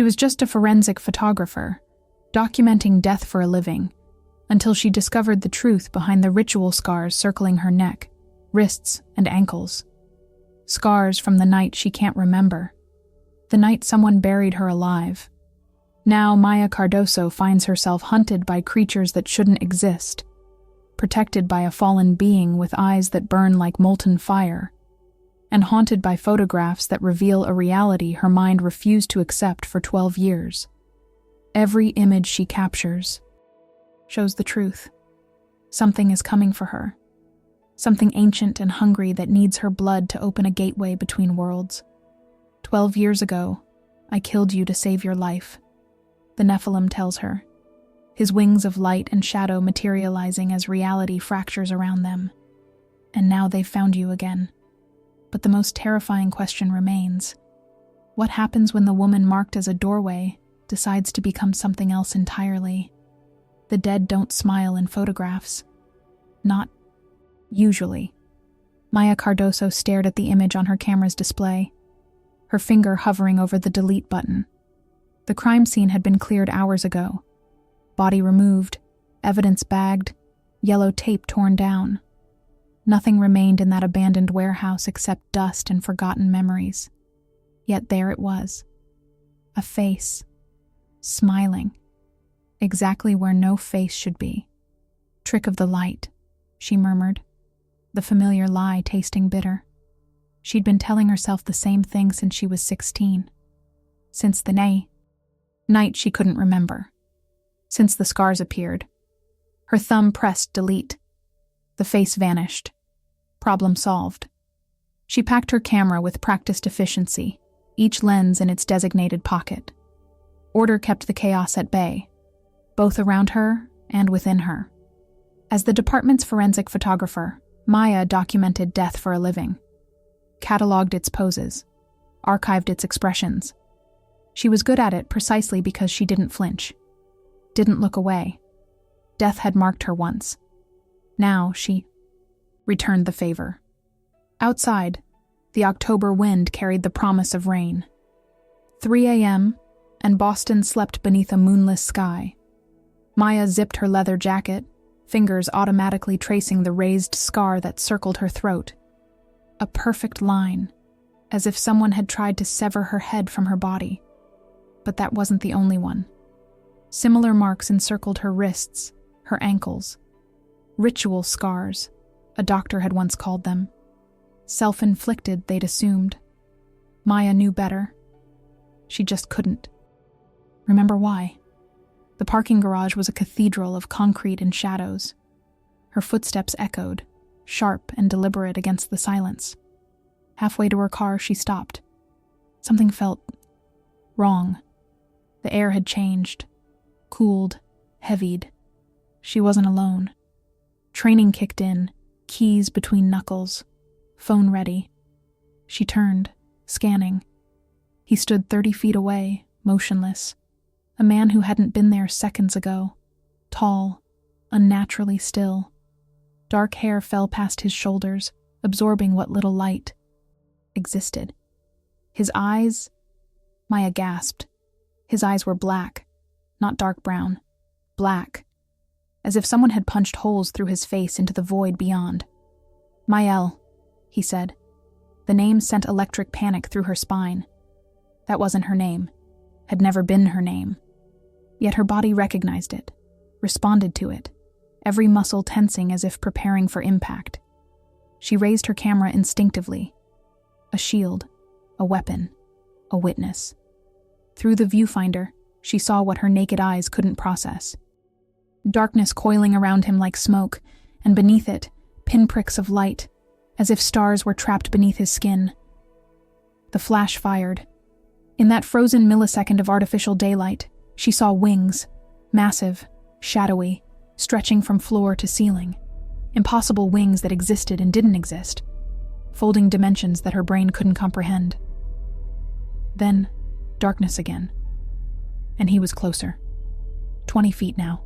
She was just a forensic photographer, documenting death for a living, until she discovered the truth behind the ritual scars circling her neck, wrists, and ankles. Scars from the night she can't remember, the night someone buried her alive. Now Maya Cardoso finds herself hunted by creatures that shouldn't exist, protected by a fallen being with eyes that burn like molten fire, and haunted by photographs that reveal a reality her mind refused to accept for 12 years. Every image she captures shows the truth. Something is coming for her. Something ancient and hungry that needs her blood to open a gateway between worlds. 12 years ago, I killed you to save your life, the Nephilim tells her, his wings of light and shadow materializing as reality fractures around them. And now they've found you again. But the most terrifying question remains. What happens when the woman marked as a doorway decides to become something else entirely? The dead don't smile in photographs. Not usually. Maya Cardoso stared at the image on her camera's display, her finger hovering over the delete button. The crime scene had been cleared hours ago. Body removed, evidence bagged, yellow tape torn down. Nothing remained in that abandoned warehouse except dust and forgotten memories. Yet there it was. A face. Smiling. Exactly where no face should be. Trick of the light, she murmured, the familiar lie tasting bitter. She'd been telling herself the same thing since she was 16. Since the night she couldn't remember. Since the scars appeared. Her thumb pressed delete. The face vanished. Problem solved. She packed her camera with practiced efficiency, each lens in its designated pocket. Order kept the chaos at bay, both around her and within her. As the department's forensic photographer, Maya documented death for a living, cataloged its poses, archived its expressions. She was good at it precisely because she didn't flinch, didn't look away. Death had marked her once. Now she returned the favor. Outside, the October wind carried the promise of rain. 3 a.m., and Boston slept beneath a moonless sky. Maya zipped her leather jacket, fingers automatically tracing the raised scar that circled her throat. A perfect line, as if someone had tried to sever her head from her body. But that wasn't the only one. Similar marks encircled her wrists, her ankles. Ritual scars, a doctor had once called them. Self-inflicted, they'd assumed. Maya knew better. She just couldn't. Remember why? The parking garage was a cathedral of concrete and shadows. Her footsteps echoed, sharp and deliberate against the silence. Halfway to her car, she stopped. Something felt wrong. The air had changed, cooled, heavied. She wasn't alone. Training kicked in, keys between knuckles, phone ready. She turned, scanning. He stood 30 feet away, motionless. A man who hadn't been there seconds ago. Tall, unnaturally still. Dark hair fell past his shoulders, absorbing what little light existed. His eyes... Maya gasped. His eyes were black, not dark brown. Black. As if someone had punched holes through his face into the void beyond. Mael, he said. The name sent electric panic through her spine. That wasn't her name. Had never been her name. Yet her body recognized it, responded to it, every muscle tensing as if preparing for impact. She raised her camera instinctively. A shield, a weapon, a witness. Through the viewfinder, she saw what her naked eyes couldn't process. Darkness coiling around him like smoke, and beneath it, pinpricks of light, as if stars were trapped beneath his skin. The flash fired. In that frozen millisecond of artificial daylight, she saw wings, massive, shadowy, stretching from floor to ceiling. Impossible wings that existed and didn't exist, folding dimensions that her brain couldn't comprehend. Then, darkness again. And he was closer. 20 feet now.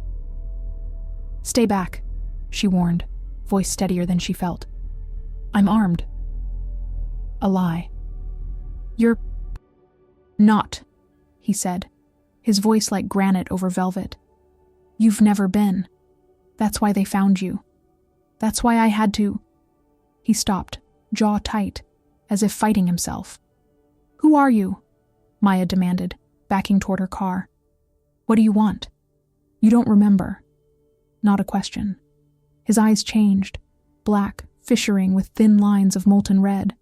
Stay back, she warned, voice steadier than she felt. I'm armed. A lie. You're not, he said, his voice like granite over velvet. You've never been. That's why they found you. That's why I had to. He stopped, jaw tight, as if fighting himself. Who are you? Maya demanded, backing toward her car. What do you want? You don't remember. Not a question. His eyes changed, black, fissuring with thin lines of molten red.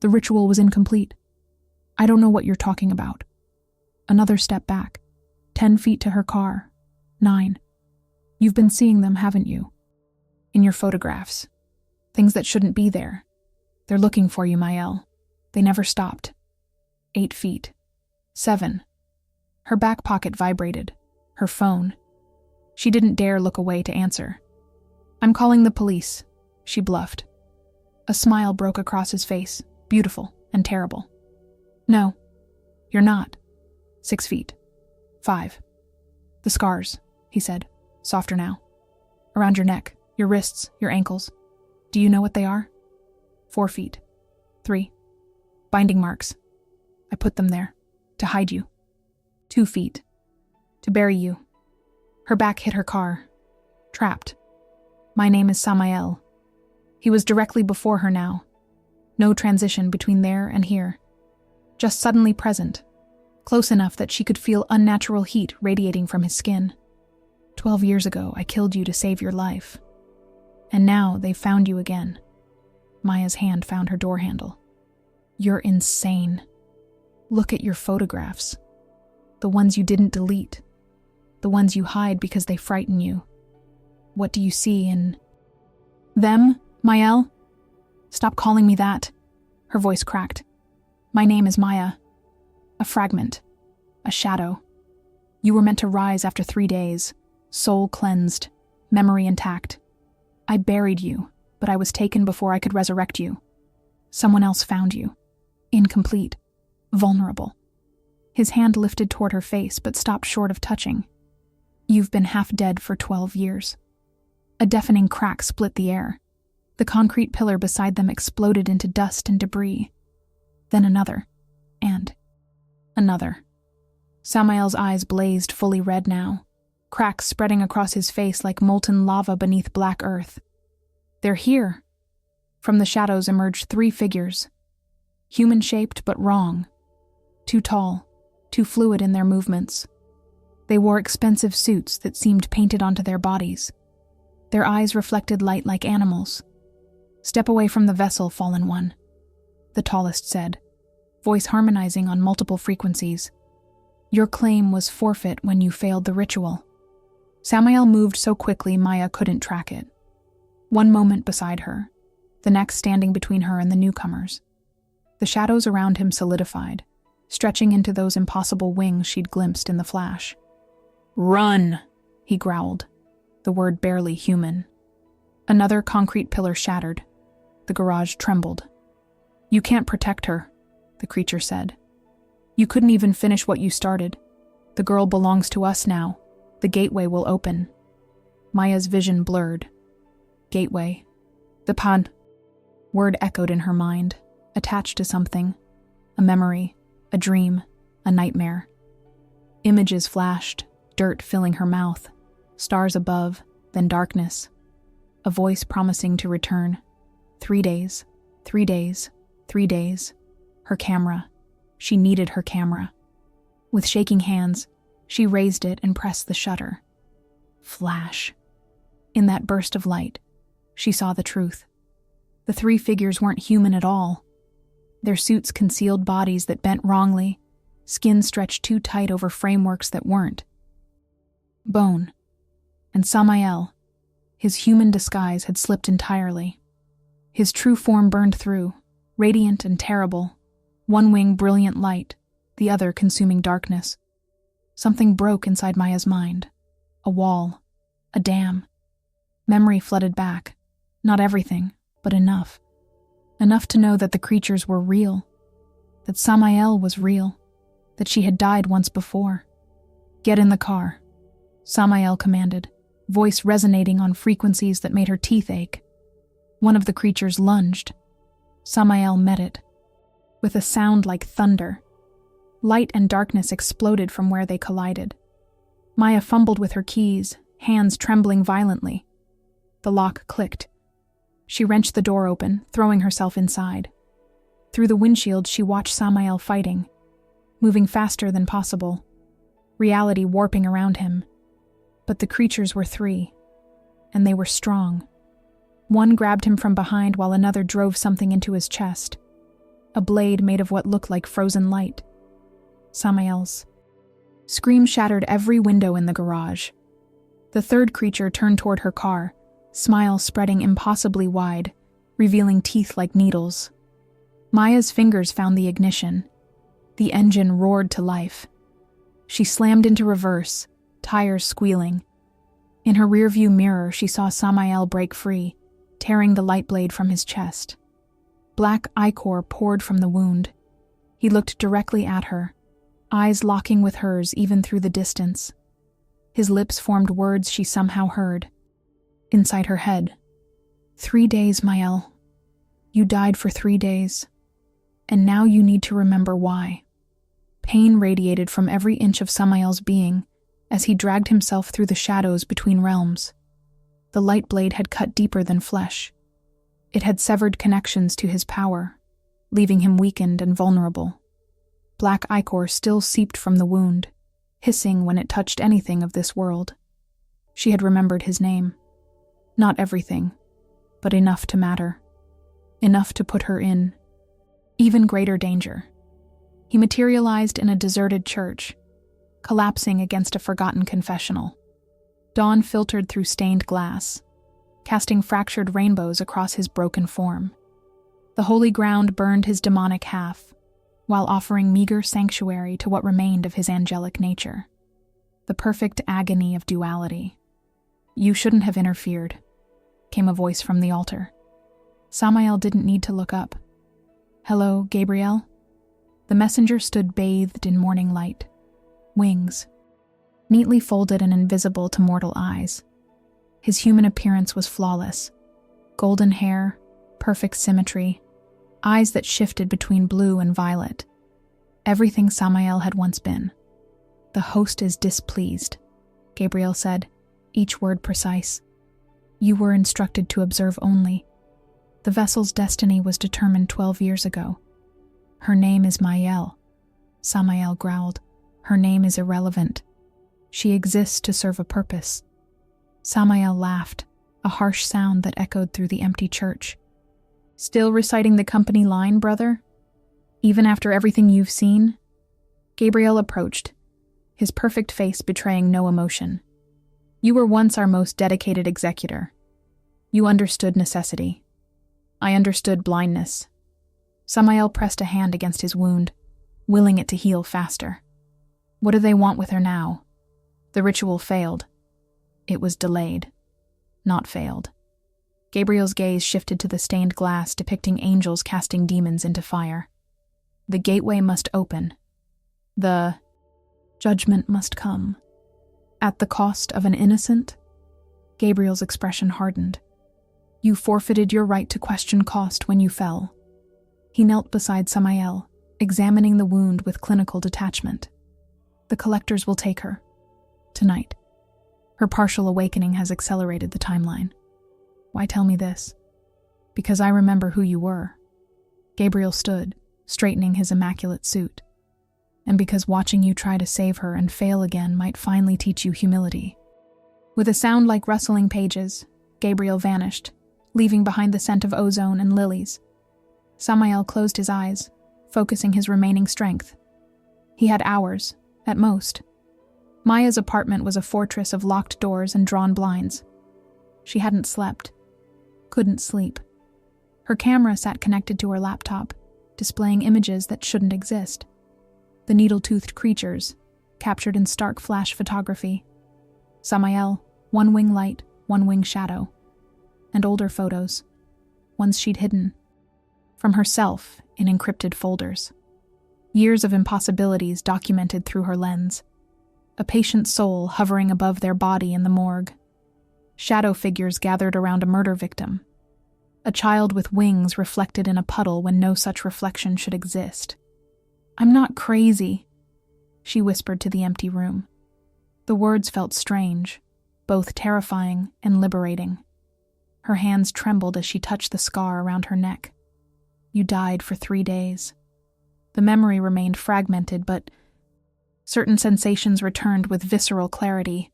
The ritual was incomplete. I don't know what you're talking about. Another step back, 10 feet to her car. 9. You've been seeing them, haven't you? In your photographs. Things that shouldn't be there. They're looking for you, Mael. They never stopped. 8 feet. 7. Her back pocket vibrated. Her phone. She didn't dare look away to answer. I'm calling the police, she bluffed. A smile broke across his face, beautiful and terrible. No, you're not. 6 feet. 5. The scars, he said, softer now. Around your neck, your wrists, your ankles. Do you know what they are? 4 feet. 3. Binding marks. I put them there, to hide you. 2 feet. To bury you. Her back hit her car. Trapped. My name is Samael. He was directly before her now. No transition between there and here. Just suddenly present. Close enough that she could feel unnatural heat radiating from his skin. 12 years ago, I killed you to save your life. And now they've found you again. Maya's hand found her door handle. You're insane. Look at your photographs. The ones you didn't delete. The ones you hide because they frighten you. What do you see in them, Mael? Stop calling me that. Her voice cracked. My name is Maya. A fragment. A shadow. You were meant to rise after 3 days. Soul cleansed. Memory intact. I buried you, but I was taken before I could resurrect you. Someone else found you. Incomplete. Vulnerable. His hand lifted toward her face, but stopped short of touching. You've been half dead for 12 years. A deafening crack split the air. The concrete pillar beside them exploded into dust and debris. Then another. And another. Samael's eyes blazed fully red now, cracks spreading across his face like molten lava beneath black earth. They're here. From the shadows emerged 3 figures. Human-shaped but wrong. Too tall, too fluid in their movements. They wore expensive suits that seemed painted onto their bodies. Their eyes reflected light like animals. Step away from the vessel, fallen one, the tallest said, voice harmonizing on multiple frequencies. Your claim was forfeit when you failed the ritual. Samael moved so quickly Maya couldn't track it. One moment beside her, the next standing between her and the newcomers. The shadows around him solidified, stretching into those impossible wings she'd glimpsed in the flash. Run, he growled, the word barely human. Another concrete pillar shattered. The garage trembled. You can't protect her, the creature said. You couldn't even finish what you started. The girl belongs to us now. The gateway will open. Maya's vision blurred. Gateway. The pan. Word echoed in her mind, attached to something. A memory, a dream, a nightmare. Images flashed, dirt filling her mouth, stars above, then darkness. A voice promising to return. 3 days, 3 days, 3 days. Her camera. She needed her camera. With shaking hands, she raised it and pressed the shutter. Flash. In that burst of light, she saw the truth. The 3 figures weren't human at all. Their suits concealed bodies that bent wrongly, skin stretched too tight over frameworks that weren't. Bone. And Samael, his human disguise had slipped entirely. His true form burned through, radiant and terrible, one wing brilliant light, the other consuming darkness. Something broke inside Maya's mind. A wall. A dam. Memory flooded back. Not everything, but enough. Enough to know that the creatures were real. That Samael was real. That she had died once before. Get in the car, Samael commanded, voice resonating on frequencies that made her teeth ache. One of the creatures lunged. Samael met it. With a sound like thunder, Light and darkness exploded from where they collided. Maya fumbled with her keys, hands trembling violently. The lock clicked. She wrenched the door open, throwing herself inside. Through the windshield, she watched Samael fighting, moving faster than possible, reality warping around him. But the creatures were three, and they were strong. One grabbed him from behind while another drove something into his chest, a blade made of what looked like frozen light. Samael's scream shattered every window in the garage. The third creature turned toward her car, smile spreading impossibly wide, revealing teeth like needles. Maya's fingers found the ignition. The engine roared to life. She slammed into reverse, tires squealing. In her rearview mirror, she saw Samael break free, tearing the light blade from his chest. Black ichor poured from the wound. He looked directly at her, eyes locking with hers even through the distance. His lips formed words she somehow heard. Inside her head, 3 days, Mael. You died for 3 days. And now you need to remember why. Pain radiated from every inch of Samael's being as he dragged himself through the shadows between realms. The light blade had cut deeper than flesh. It had severed connections to his power, leaving him weakened and vulnerable. Black ichor still seeped from the wound, hissing when it touched anything of this world. She had remembered his name. Not everything, but enough to matter. Enough to put her in even greater danger. He materialized in a deserted church, collapsing against a forgotten confessional. Dawn filtered through stained glass, casting fractured rainbows across his broken form. The holy ground burned his demonic half, while offering meager sanctuary to what remained of his angelic nature. The perfect agony of duality. You shouldn't have interfered, came a voice from the altar. Samael didn't need to look up. Hello, Gabriel? The messenger stood bathed in morning light. Wings, neatly folded and invisible to mortal eyes. His human appearance was flawless. Golden hair, perfect symmetry, eyes that shifted between blue and violet. Everything Samael had once been. The host is displeased, Gabriel said, each word precise. You were instructed to observe only. The vessel's destiny was determined 12 years ago. Her name is Mael, Samael growled. Her name is irrelevant. She exists to serve a purpose. Samael laughed, a harsh sound that echoed through the empty church. Still reciting the company line, brother? Even after everything you've seen? Gabriel approached, his perfect face betraying no emotion. You were once our most dedicated executor. You understood necessity. I understood blindness. Samael pressed a hand against his wound, willing it to heal faster. What do they want with her now? The ritual failed. It was delayed, not failed. Gabriel's gaze shifted to the stained glass depicting angels casting demons into fire. The gateway must open. The judgment must come. At the cost of an innocent? Gabriel's expression hardened. You forfeited your right to question cost when you fell. He knelt beside Samael, examining the wound with clinical detachment. The collectors will take her. Tonight. Her partial awakening has accelerated the timeline. Why tell me this? Because I remember who you were. Gabriel stood, straightening his immaculate suit. And because watching you try to save her and fail again might finally teach you humility. With a sound like rustling pages, Gabriel vanished, leaving behind the scent of ozone and lilies. Samael closed his eyes, focusing his remaining strength. He had hours, at most. Maya's apartment was a fortress of locked doors and drawn blinds. She hadn't slept. Couldn't sleep. Her camera sat connected to her laptop, displaying images that shouldn't exist. The needle-toothed creatures, captured in stark flash photography. Samael, one wing light, one wing shadow. And older photos, ones she'd hidden. From herself in encrypted folders. Years of impossibilities documented through her lens. A patient soul hovering above their body in the morgue. Shadow figures gathered around a murder victim. A child with wings reflected in a puddle when no such reflection should exist. I'm not crazy, she whispered to the empty room. The words felt strange, both terrifying and liberating. Her hands trembled as she touched the scar around her neck. You died for 3 days. The memory remained fragmented, but certain sensations returned with visceral clarity.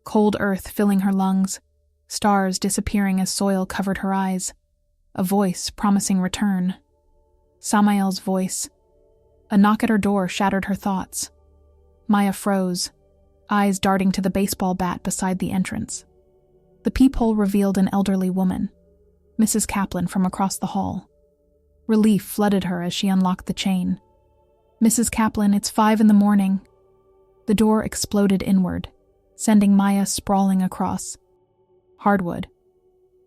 Cold earth filling her lungs, stars disappearing as soil covered her eyes, a voice promising return. Samael's voice. A knock at her door shattered her thoughts. Maya froze, eyes darting to the baseball bat beside the entrance. The peephole revealed an elderly woman, Mrs. Kaplan from across the hall. Relief flooded her as she unlocked the chain. "Mrs. Kaplan, it's 5 a.m. The door exploded inward, sending Maya sprawling across. Hardwood.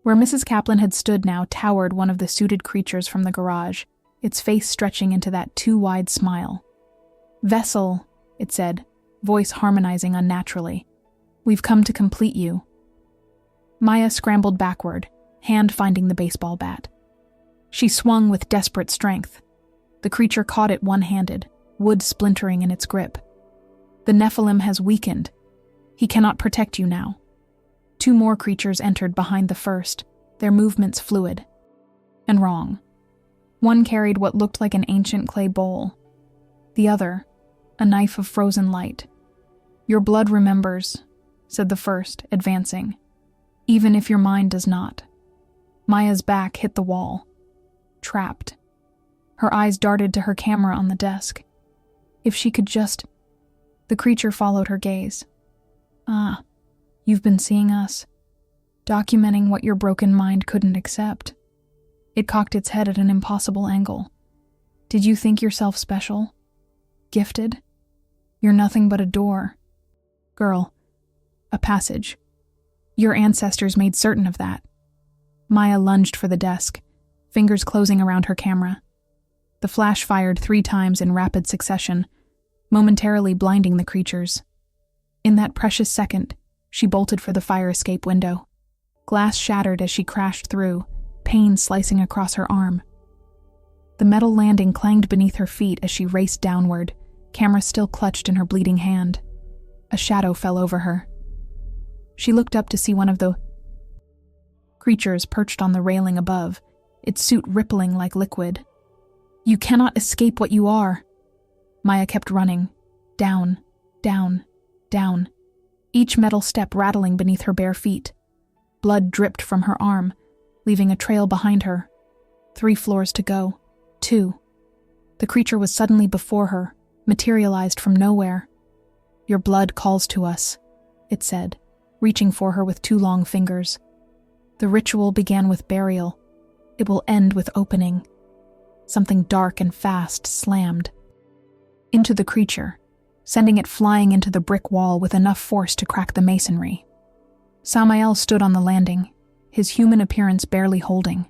Where Mrs. Kaplan had stood now towered one of the suited creatures from the garage, its face stretching into that too-wide smile. "Vessel," it said, voice harmonizing unnaturally. "We've come to complete you." Maya scrambled backward, hand finding the baseball bat. She swung with desperate strength. The creature caught it one-handed, wood splintering in its grip. "The Nephilim has weakened. He cannot protect you now." 2 more creatures entered behind the first, their movements fluid. And wrong. One carried what looked like an ancient clay bowl. The other, a knife of frozen light. "Your blood remembers," said the first, advancing. "Even if your mind does not." Maya's back hit the wall. Trapped. Her eyes darted to her camera on the desk. If she could just... The creature followed her gaze. "Ah, you've been seeing us. Documenting what your broken mind couldn't accept." It cocked its head at an impossible angle. "Did you think yourself special? Gifted? You're nothing but a door. Girl, a passage. Your ancestors made certain of that." Maya lunged for the desk, fingers closing around her camera. The flash fired 3 times in rapid succession, momentarily blinding the creatures. In that precious second, she bolted for the fire escape window. Glass shattered as she crashed through, pain slicing across her arm. The metal landing clanged beneath her feet as she raced downward, camera still clutched in her bleeding hand. A shadow fell over her. She looked up to see one of the creatures perched on the railing above, its suit rippling like liquid. "You cannot escape what you are." Maya kept running, down, down, down, each metal step rattling beneath her bare feet. Blood dripped from her arm, leaving a trail behind her. 3 floors to go. 2. The creature was suddenly before her, materialized from nowhere. "Your blood calls to us," it said, reaching for her with 2 long fingers. "The ritual began with burial. It will end with opening." Something dark and fast slammed into the creature, sending it flying into the brick wall with enough force to crack the masonry. Samael stood on the landing, his human appearance barely holding.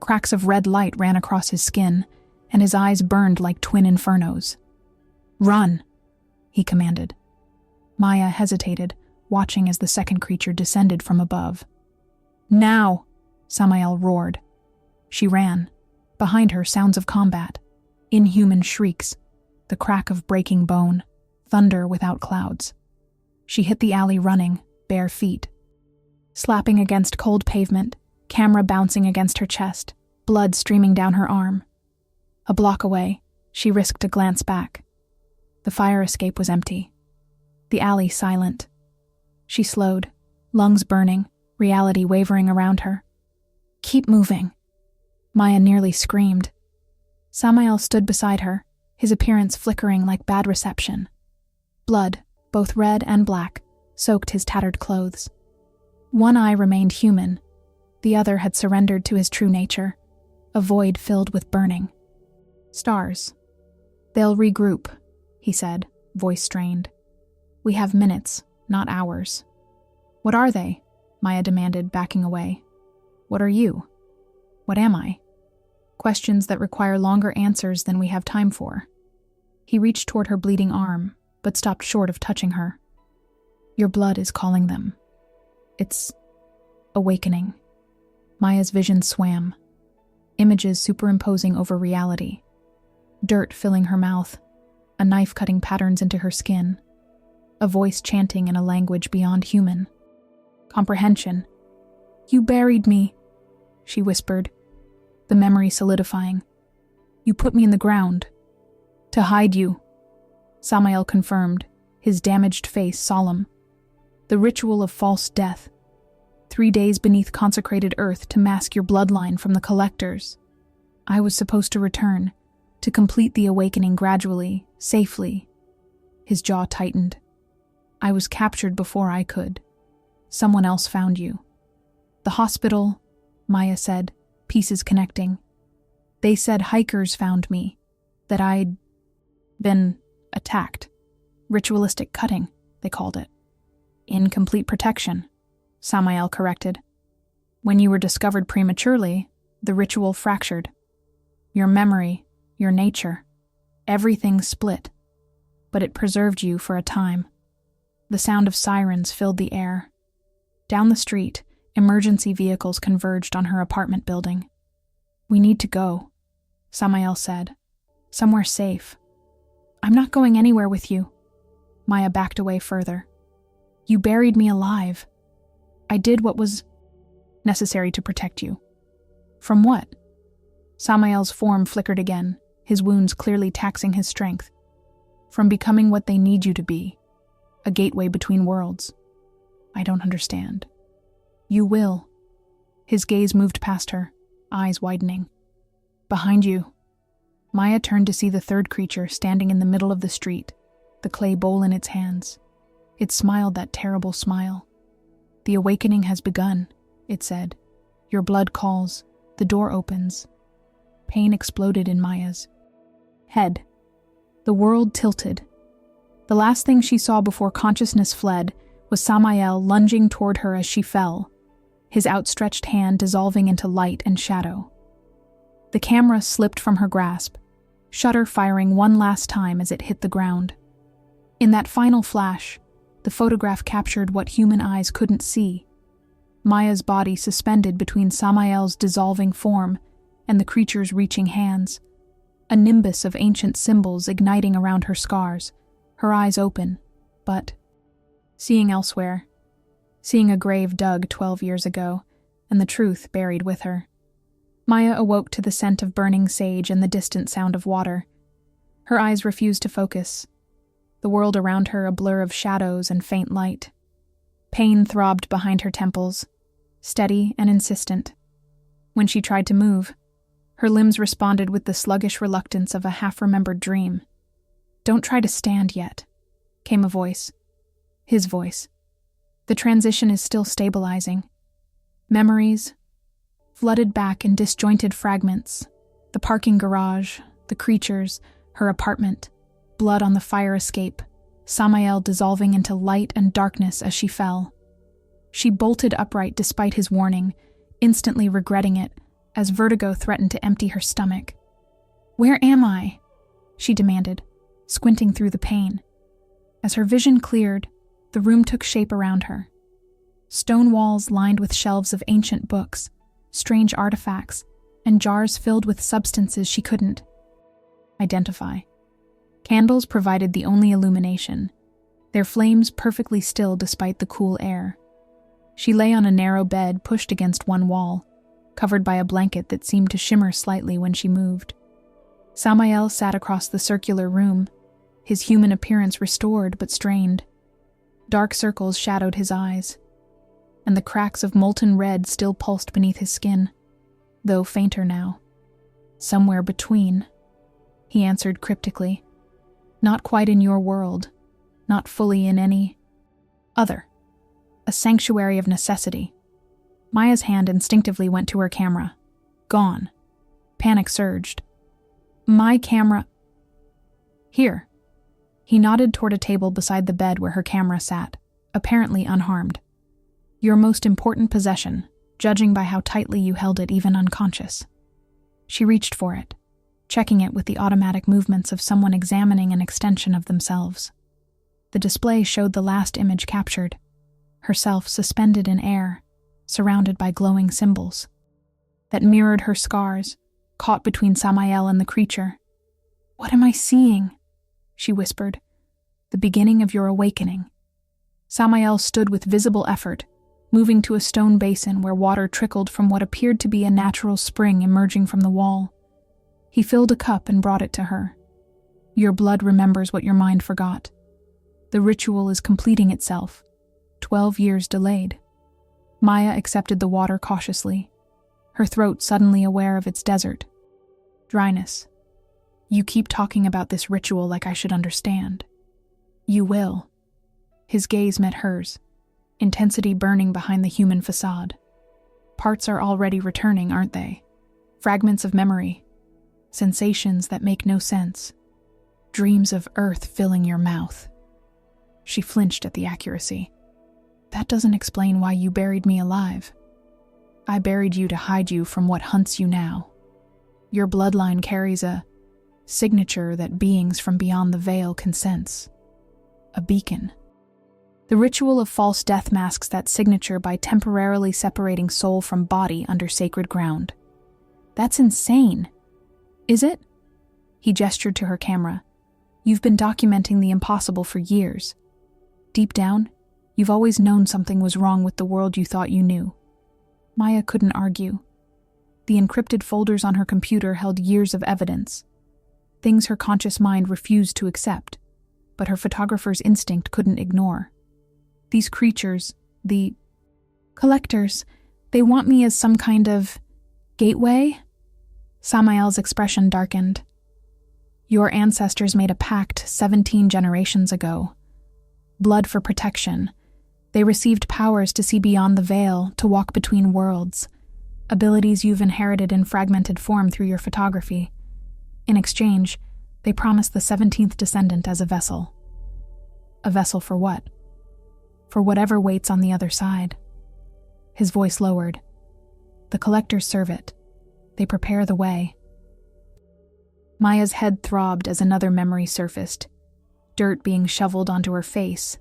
Cracks of red light ran across his skin, and his eyes burned like twin infernos. "Run," he commanded. Maya hesitated, watching as the second creature descended from above. "Now," Samael roared. She ran. Behind her, sounds of combat. Inhuman shrieks, the crack of breaking bone, thunder without clouds. She hit the alley running, bare feet. Slapping against cold pavement, camera bouncing against her chest, blood streaming down her arm. A block away, she risked a glance back. The fire escape was empty. The alley silent. She slowed, lungs burning, reality wavering around her. "Keep moving." Maya nearly screamed. Samael stood beside her, his appearance flickering like bad reception. Blood, both red and black, soaked his tattered clothes. One eye remained human. The other had surrendered to his true nature, a void filled with burning. "Stars. They'll regroup," he said, voice strained. "We have minutes, not hours." "What are they?" Maya demanded, backing away. "What are you? What am I?" Questions that require longer answers than we have time for. He reached toward her bleeding arm, but stopped short of touching her. "Your blood is calling them. It's awakening." Maya's vision swam, images superimposing over reality. Dirt filling her mouth, a knife cutting patterns into her skin, a voice chanting in a language beyond human comprehension. "You buried me," she whispered, the memory solidifying. "You put me in the ground. To hide you," Samael confirmed, his damaged face solemn. "The ritual of false death. 3 days beneath consecrated earth to mask your bloodline from the collectors. I was supposed to return, to complete the awakening gradually, safely." His jaw tightened. "I was captured before I could. Someone else found you." "The hospital," Maya said, pieces connecting. "They said hikers found me, that I'd been attacked. Ritualistic cutting, they called it." "Incomplete protection," Samael corrected. "When you were discovered prematurely, the ritual fractured. Your memory, your nature, everything split, but it preserved you for a time." The sound of sirens filled the air. Down the street, emergency vehicles converged on her apartment building. "We need to go," Samael said. "Somewhere safe." "I'm not going anywhere with you." Maya backed away further. "You buried me alive. I did what was necessary to protect you." "From what?" Samael's form flickered again, his wounds clearly taxing his strength. "From becoming what they need you to be. A gateway between worlds." "I don't understand." "You will." His gaze moved past her, eyes widening. "Behind you." Maya turned to see the third creature standing in the middle of the street, the clay bowl in its hands. It smiled that terrible smile. "The awakening has begun," it said. "Your blood calls. The door opens." Pain exploded in Maya's head. The world tilted. The last thing she saw before consciousness fled was Samael lunging toward her as she fell, his outstretched hand dissolving into light and shadow. The camera slipped from her grasp, shutter firing one last time as it hit the ground. In that final flash, the photograph captured what human eyes couldn't see. Maya's body suspended between Samael's dissolving form and the creature's reaching hands, a nimbus of ancient symbols igniting around her scars, her eyes open, but seeing elsewhere, seeing a grave dug 12 years ago, and the truth buried with her. Maya awoke to the scent of burning sage and the distant sound of water. Her eyes refused to focus, the world around her a blur of shadows and faint light. Pain throbbed behind her temples, steady and insistent. When she tried to move, her limbs responded with the sluggish reluctance of a half-remembered dream. "Don't try to stand yet," came a voice. His voice. "The transition is still stabilizing." Memories flooded back in disjointed fragments. The parking garage, the creatures, her apartment, blood on the fire escape, Samael dissolving into light and darkness as she fell. She bolted upright despite his warning, instantly regretting it, as vertigo threatened to empty her stomach. "Where am I?" she demanded, squinting through the pain. As her vision cleared, the room took shape around her. Stone walls lined with shelves of ancient books, strange artifacts, and jars filled with substances she couldn't identify. Candles provided the only illumination, their flames perfectly still despite the cool air. She lay on a narrow bed pushed against one wall, covered by a blanket that seemed to shimmer slightly when she moved. Samael sat across the circular room, his human appearance restored but strained. Dark circles shadowed his eyes, and the cracks of molten red still pulsed beneath his skin, though fainter now. "Somewhere between," he answered cryptically. "Not quite in your world, not fully in any other. A sanctuary of necessity." Maya's hand instinctively went to her camera. Gone. Panic surged. "My camera." "Here." He nodded toward a table beside the bed where her camera sat, apparently unharmed. "Your most important possession, judging by how tightly you held it even unconscious." She reached for it, checking it with the automatic movements of someone examining an extension of themselves. The display showed the last image captured, herself suspended in air, surrounded by glowing symbols that mirrored her scars, caught between Samael and the creature. "What am I seeing?" she whispered. "The beginning of your awakening." Samael stood with visible effort, moving to a stone basin where water trickled from what appeared to be a natural spring emerging from the wall. He filled a cup and brought it to her. "Your blood remembers what your mind forgot. The ritual is completing itself, 12 years delayed." Maya accepted the water cautiously, her throat suddenly aware of its desert. Dryness. "You keep talking about this ritual like I should understand." "You will." His gaze met hers, intensity burning behind the human facade. "Parts are already returning, aren't they? Fragments of memory, sensations that make no sense, dreams of earth filling your mouth." She flinched at the accuracy. "That doesn't explain why you buried me alive. I buried you to hide you from what hunts you now. Your bloodline carries a signature that beings from beyond the veil can sense. A beacon. The ritual of false death masks that signature by temporarily separating soul from body under sacred ground. That's insane. Is it?" He gestured to her camera. "You've been documenting the impossible for years. Deep down, you've always known something was wrong with the world you thought you knew." Maya couldn't argue. The encrypted folders on her computer held years of evidence, things her conscious mind refused to accept, but her photographer's instinct couldn't ignore. These creatures, the collectors, they want me as some kind of gateway? Samael's expression darkened. "Your ancestors made a pact 17 generations ago. Blood for protection. They received powers to see beyond the veil, to walk between worlds, abilities you've inherited in fragmented form through your photography. In exchange, they promised the 17th descendant as a vessel." "A vessel for what?" "For whatever waits on the other side." His voice lowered. "The collectors serve it. They prepare the way." Maya's head throbbed as another memory surfaced, dirt being shoveled onto her face,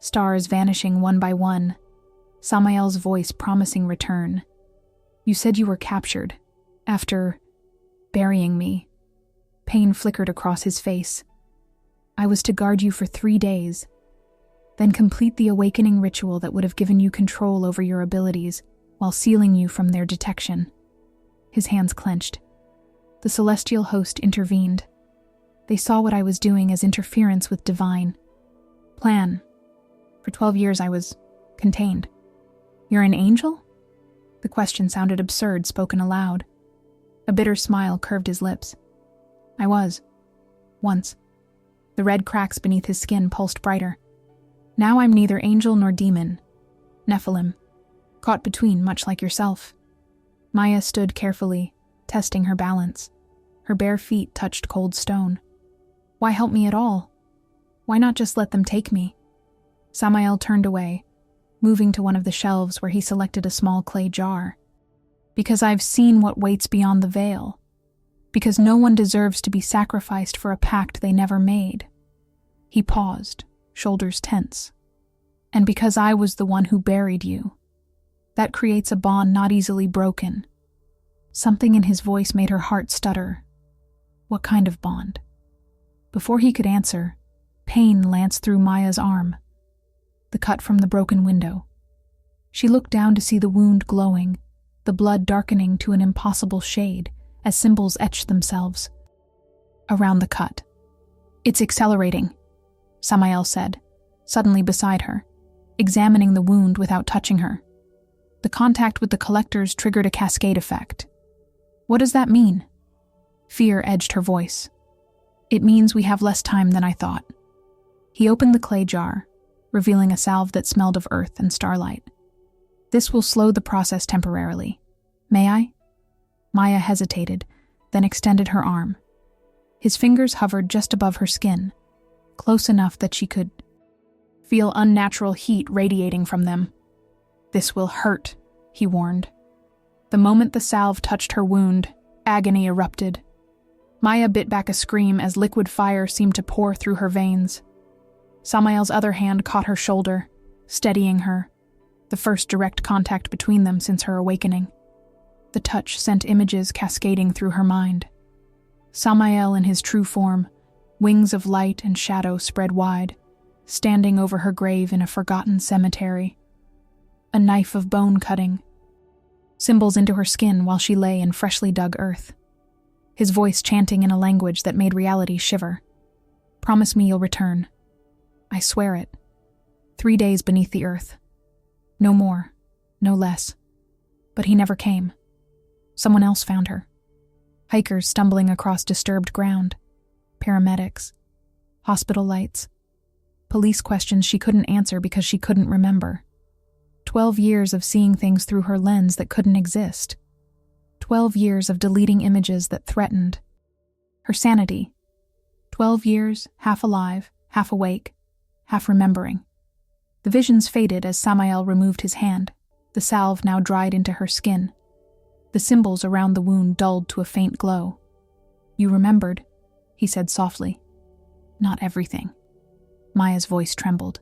stars vanishing one by one, Samael's voice promising return. "You said you were captured, after burying me." Pain flickered across his face. "I was to guard you for 3 days, then complete the awakening ritual that would have given you control over your abilities while sealing you from their detection." His hands clenched. The celestial host intervened. "They saw what I was doing as interference with divine plan. For 12 years I was contained." "You're an angel?" The question sounded absurd, spoken aloud. A bitter smile curved his lips. "I was. Once." The red cracks beneath his skin pulsed brighter. "Now I'm neither angel nor demon. Nephilim. Caught between, much like yourself." Maya stood carefully, testing her balance. Her bare feet touched cold stone. "Why help me at all? Why not just let them take me?" Samael turned away, moving to one of the shelves where he selected a small clay jar. "Because I've seen what waits beyond the veil. Because no one deserves to be sacrificed for a pact they never made." He paused, shoulders tense. "And because I was the one who buried you. That creates a bond not easily broken." Something in his voice made her heart stutter. What kind of bond? Before he could answer, pain lanced through Maya's arm. The cut from the broken window. She looked down to see the wound glowing, the blood darkening to an impossible shade as symbols etched themselves around the cut. "It's accelerating," Samael said, suddenly beside her, examining the wound without touching her. The contact with the collectors triggered a cascade effect. "What does that mean?" Fear edged her voice. "It means we have less time than I thought." He opened the clay jar, revealing a salve that smelled of earth and starlight. "This will slow the process temporarily. May I?" Maya hesitated, then extended her arm. His fingers hovered just above her skin, close enough that she could feel unnatural heat radiating from them. "This will hurt," he warned. The moment the salve touched her wound, agony erupted. Maya bit back a scream as liquid fire seemed to pour through her veins. Samael's other hand caught her shoulder, steadying her, the first direct contact between them since her awakening. The touch sent images cascading through her mind. Samael in his true form, Wings of light and shadow spread wide, standing over her grave in a forgotten cemetery. A knife of bone cutting. Symbols into her skin while she lay in freshly dug earth. His voice chanting in a language that made reality shiver. Promise me you'll return. I swear it. 3 days beneath the earth. No more, no less. But he never came. Someone else found her. Hikers stumbling across disturbed ground. Paramedics. Hospital lights. Police questions she couldn't answer because she couldn't remember. 12 years of seeing things through her lens that couldn't exist. 12 years of deleting images that threatened her sanity. 12 years, half alive, half awake, half remembering. The visions faded as Samael removed his hand, the salve now dried into her skin. The symbols around the wound dulled to a faint glow. You remembered, he said softly. Not everything. Maya's voice trembled.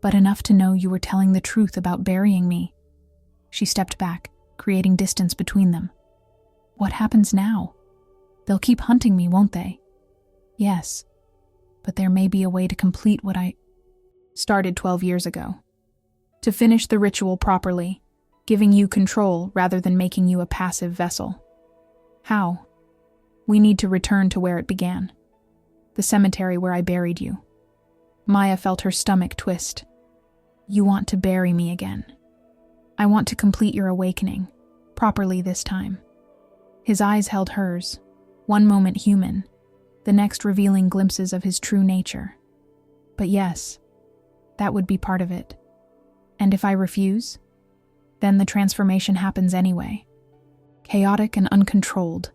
But enough to know you were telling the truth about burying me. She stepped back, creating distance between them. What happens now? They'll keep hunting me, won't they? Yes, but there may be a way to complete what I started 12 years ago. To finish the ritual properly, giving you control rather than making you a passive vessel. How? We need to return to where it began. The cemetery where I buried you. Maya felt her stomach twist. You want to bury me again. I want to complete your awakening, properly this time. His eyes held hers, one moment human, the next revealing glimpses of his true nature. But yes, that would be part of it. And if I refuse, then the transformation happens anyway. Chaotic and uncontrolled,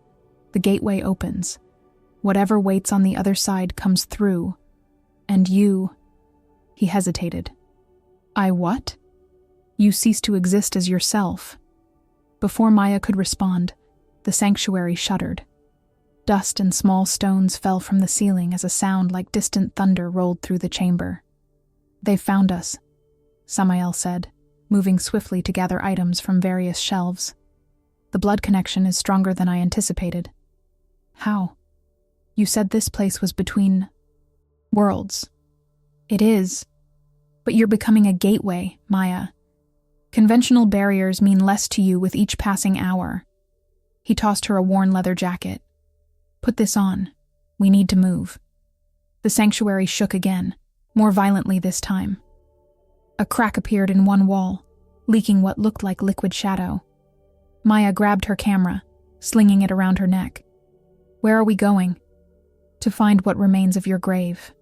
the gateway opens. Whatever waits on the other side comes through. And you... He hesitated. I what? You cease to exist as yourself. Before Maya could respond, the sanctuary shuddered. Dust and small stones fell from the ceiling as a sound like distant thunder rolled through the chamber. They've found us, Samael said, moving swiftly to gather items from various shelves. The blood connection is stronger than I anticipated. How? You said this place was between worlds. It is. But you're becoming a gateway, Maya. Conventional barriers mean less to you with each passing hour. He tossed her a worn leather jacket. Put this on. We need to move. The sanctuary shook again, more violently this time. A crack appeared in one wall, leaking what looked like liquid shadow. Maya grabbed her camera, slinging it around her neck. Where are we going? To find what remains of your grave.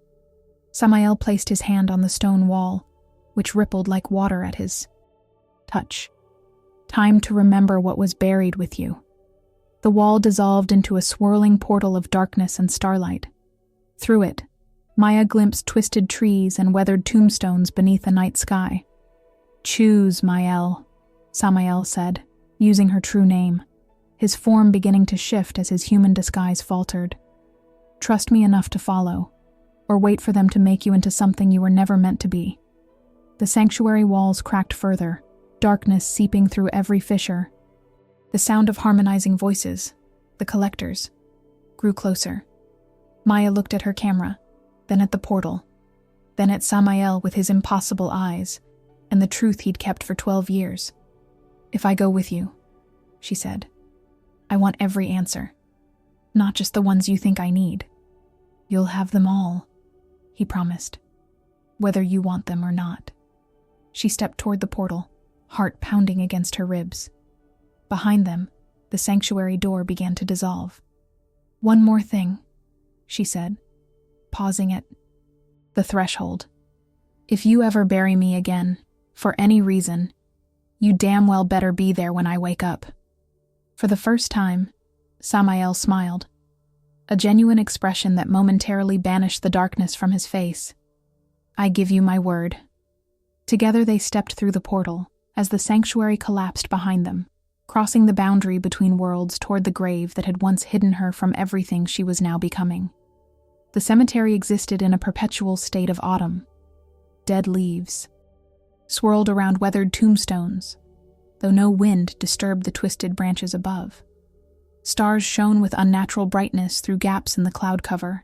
Samael placed his hand on the stone wall, which rippled like water at his touch. Time to remember what was buried with you. The wall dissolved into a swirling portal of darkness and starlight. Through it, Maya glimpsed twisted trees and weathered tombstones beneath a night sky. Choose, Mael, Samael said, using her true name, his form beginning to shift as his human disguise faltered. Trust me enough to follow, or wait for them to make you into something you were never meant to be. The sanctuary walls cracked further, darkness seeping through every fissure. The sound of harmonizing voices, the collectors, grew closer. Maya looked at her camera, then at the portal, then at Samael with his impossible eyes, and the truth he'd kept for 12 years. If I go with you, she said, I want every answer, not just the ones you think I need. You'll have them all, he promised, whether you want them or not. She stepped toward the portal, heart pounding against her ribs. Behind them, the sanctuary door began to dissolve. One more thing, she said, pausing at the threshold. If you ever bury me again, for any reason, you damn well better be there when I wake up. For the first time, Samael smiled, a genuine expression that momentarily banished the darkness from his face. I give you my word. Together they stepped through the portal as the sanctuary collapsed behind them, crossing the boundary between worlds toward the grave that had once hidden her from everything she was now becoming. The cemetery existed in a perpetual state of autumn. Dead leaves swirled around weathered tombstones, though no wind disturbed the twisted branches above. Stars shone with unnatural brightness through gaps in the cloud cover.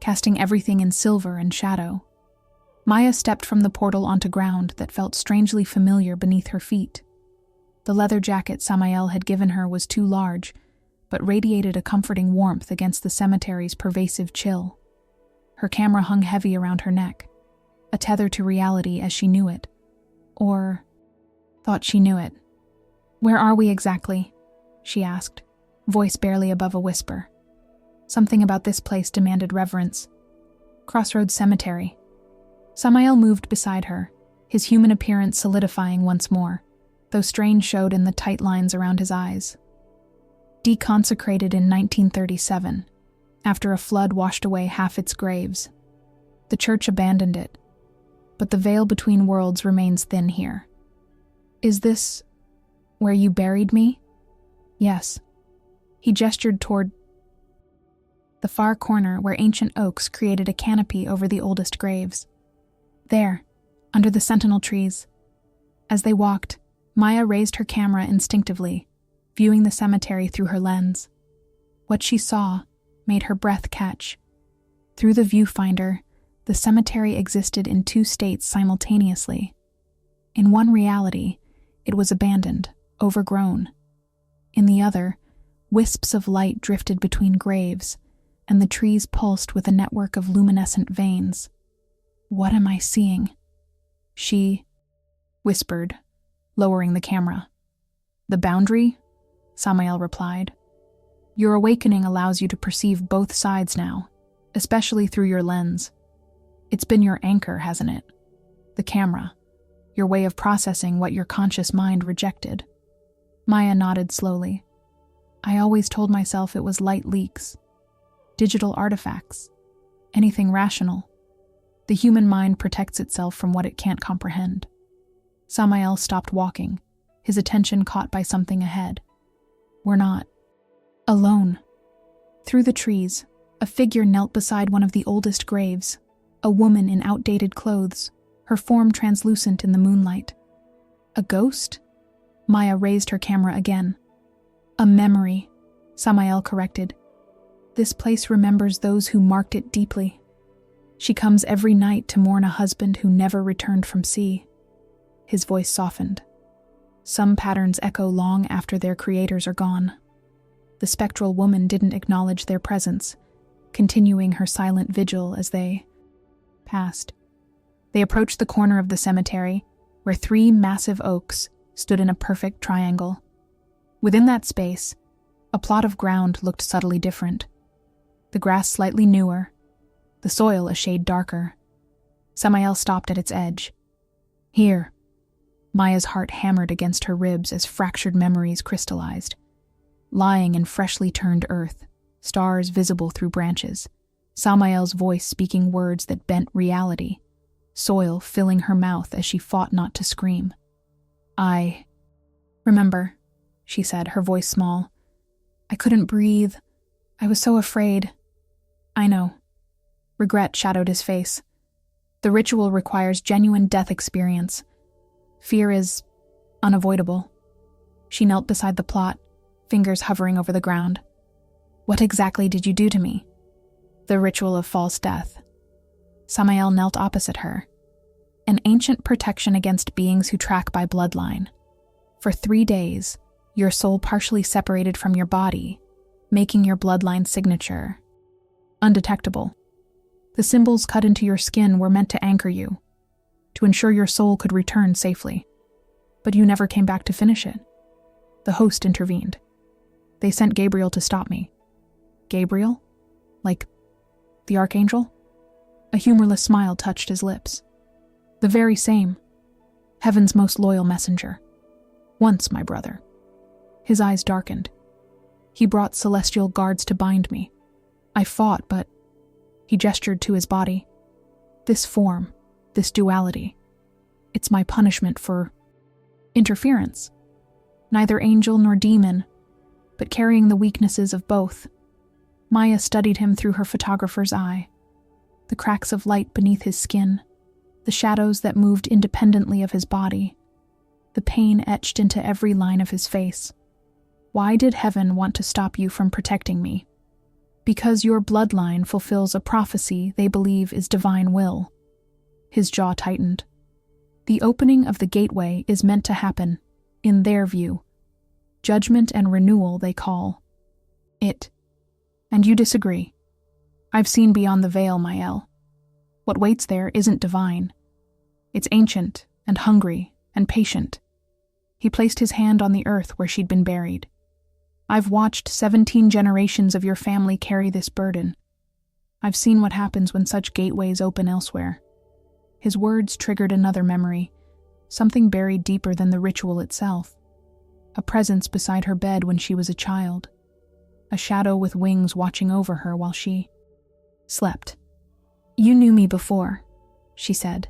casting everything in silver and shadow. Maya stepped from the portal onto ground that felt strangely familiar beneath her feet. The leather jacket Samael had given her was too large, but radiated a comforting warmth against the cemetery's pervasive chill. Her camera hung heavy around her neck, a tether to reality as she knew it. Or thought she knew it. "Where are we exactly?" she asked, voice barely above a whisper. Something about this place demanded reverence. "Crossroads Cemetery." Samael moved beside her, his human appearance solidifying once more, though strain showed in the tight lines around his eyes. Deconsecrated in 1937, after a flood washed away half its graves. The church abandoned it, but the veil between worlds remains thin here. "Is this where you buried me?" "Yes." He gestured toward the far corner where ancient oaks created a canopy over the oldest graves. "There, under the sentinel trees." As they walked, Maya raised her camera instinctively, viewing the cemetery through her lens. What she saw made her breath catch. Through the viewfinder, the cemetery existed in two states simultaneously. In one reality, it was abandoned, overgrown. In the other, wisps of light drifted between graves, and the trees pulsed with a network of luminescent veins. "What am I seeing?" she whispered, lowering the camera. "The boundary?" Samael replied. "Your awakening allows you to perceive both sides now, especially through your lens. It's been your anchor, hasn't it? The camera, your way of processing what your conscious mind rejected." Maya nodded slowly. "I always told myself it was light leaks, digital artifacts, anything rational. The human mind protects itself from what it can't comprehend." Samael stopped walking, his attention caught by something ahead. "We're not alone." Through the trees, a figure knelt beside one of the oldest graves, a woman in outdated clothes, her form translucent in the moonlight. "A ghost?" Maya raised her camera again. "A memory," Samael corrected. "This place remembers those who marked it deeply. She comes every night to mourn a husband who never returned from sea." His voice softened. "Some patterns echo long after their creators are gone." The spectral woman didn't acknowledge their presence, continuing her silent vigil as they passed. They approached the corner of the cemetery, where 3 massive oaks stood in a perfect triangle. Within that space, a plot of ground looked subtly different. The grass slightly newer, the soil a shade darker. Samael stopped at its edge. "Here." Maya's heart hammered against her ribs as fractured memories crystallized. Lying in freshly turned earth, stars visible through branches, Samael's voice speaking words that bent reality, soil filling her mouth as she fought not to scream. "I remember," she said, her voice small. "I couldn't breathe. I was so afraid." "I know." Regret shadowed his face. "The ritual requires genuine death experience. Fear is unavoidable." She knelt beside the plot, fingers hovering over the ground. "What exactly did you do to me?" "The ritual of false death." Samael knelt opposite her. "An ancient protection against beings who track by bloodline. For 3 days, your soul partially separated from your body, making your bloodline signature undetectable. The symbols cut into your skin were meant to anchor you, to ensure your soul could return safely. But you never came back to finish it." The host intervened. "They sent Gabriel to stop me." "Gabriel? Like the archangel?" A humorless smile touched his lips. "The very same. Heaven's most loyal messenger. Once my brother." His eyes darkened. "He brought celestial guards to bind me. I fought, but..." He gestured to his body. "This form, this duality, it's my punishment for interference. Neither angel nor demon, but carrying the weaknesses of both." Maya studied him through her photographer's eye. The cracks of light beneath his skin, the shadows that moved independently of his body, the pain etched into every line of his face. "Why did heaven want to stop you from protecting me?" Because your bloodline fulfills a prophecy they believe is divine will. His jaw tightened. The opening of the gateway is meant to happen, in their view. Judgment and renewal, they call it. And you disagree. I've seen beyond the veil, Mael. What waits there isn't divine. It's ancient and hungry and patient. He placed his hand on the earth where she'd been buried. I've watched 17 generations of your family carry this burden. I've seen what happens when such gateways open elsewhere. His words triggered another memory, something buried deeper than the ritual itself. A presence beside her bed when she was a child. A shadow with wings watching over her while she slept. You knew me before, she said,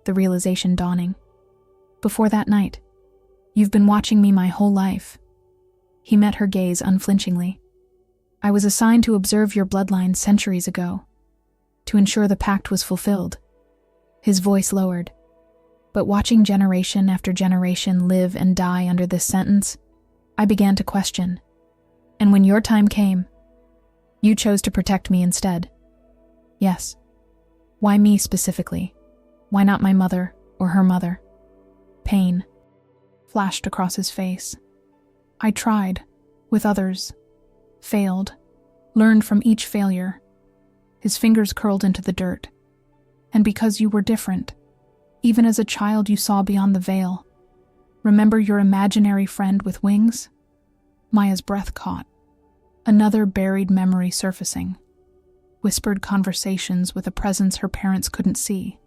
the realization dawning. Before that night. You've been watching me my whole life. He met her gaze unflinchingly. I was assigned to observe your bloodline centuries ago, to ensure the pact was fulfilled. His voice lowered. But watching generation after generation live and die under this sentence, I began to question. And when your time came, you chose to protect me instead. Yes. Why me specifically? Why not my mother or her mother? Pain flashed across his face. I tried, with others, failed, learned from each failure. His fingers curled into the dirt. And because you were different, even as a child you saw beyond the veil. Remember your imaginary friend with wings? Maya's breath caught. Another buried memory surfacing. Whispered conversations with a presence her parents couldn't see.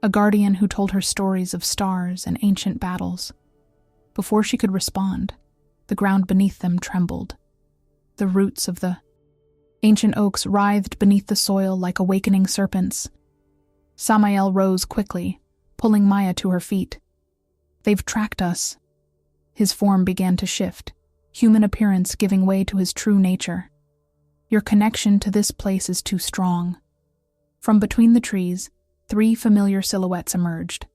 A guardian who told her stories of stars and ancient battles. Before she could respond, the ground beneath them trembled. The roots of the ancient oaks writhed beneath the soil like awakening serpents. Samael rose quickly, pulling Maya to her feet. They've tracked us. His form began to shift, human appearance giving way to his true nature. Your connection to this place is too strong. From between the trees, 3 familiar silhouettes emerged.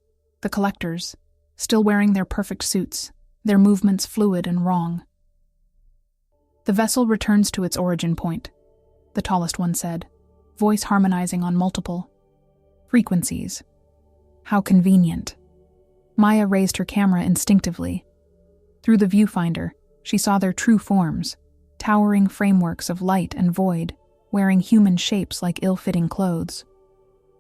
The collectors, still wearing their perfect suits, their movements fluid and wrong. The vessel returns to its origin point, the tallest one said, voice harmonizing on multiple frequencies. How convenient. Maya raised her camera instinctively. Through the viewfinder, she saw their true forms, towering frameworks of light and void, wearing human shapes like ill-fitting clothes.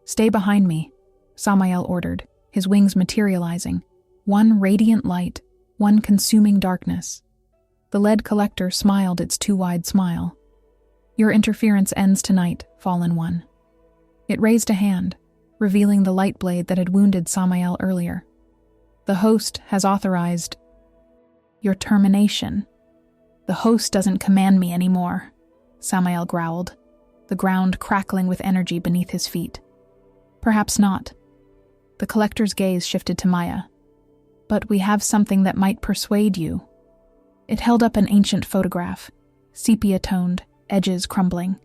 Stay behind me, Samael ordered, his wings materializing. One radiant light, one consuming darkness. The lead collector smiled its too wide smile. Your interference ends tonight, Fallen One. It raised a hand, revealing the light blade that had wounded Samael earlier. The host has authorized your termination. The host doesn't command me anymore, Samael growled, the ground crackling with energy beneath his feet. Perhaps not. The collector's gaze shifted to Maya. But we have something that might persuade you. It held up an ancient photograph, sepia-toned, edges crumbling.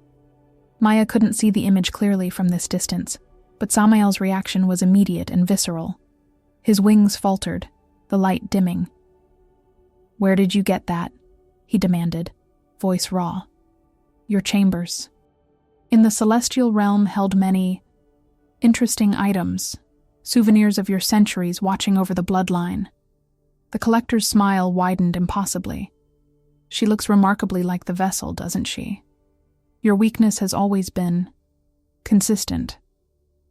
Maya couldn't see the image clearly from this distance, but Samael's reaction was immediate and visceral. His wings faltered, the light dimming. Where did you get that? He demanded, voice raw. Your chambers. In the celestial realm held many interesting items, souvenirs of your centuries watching over the bloodline. The collector's smile widened impossibly. She looks remarkably like the vessel, doesn't she? Your weakness has always been consistent.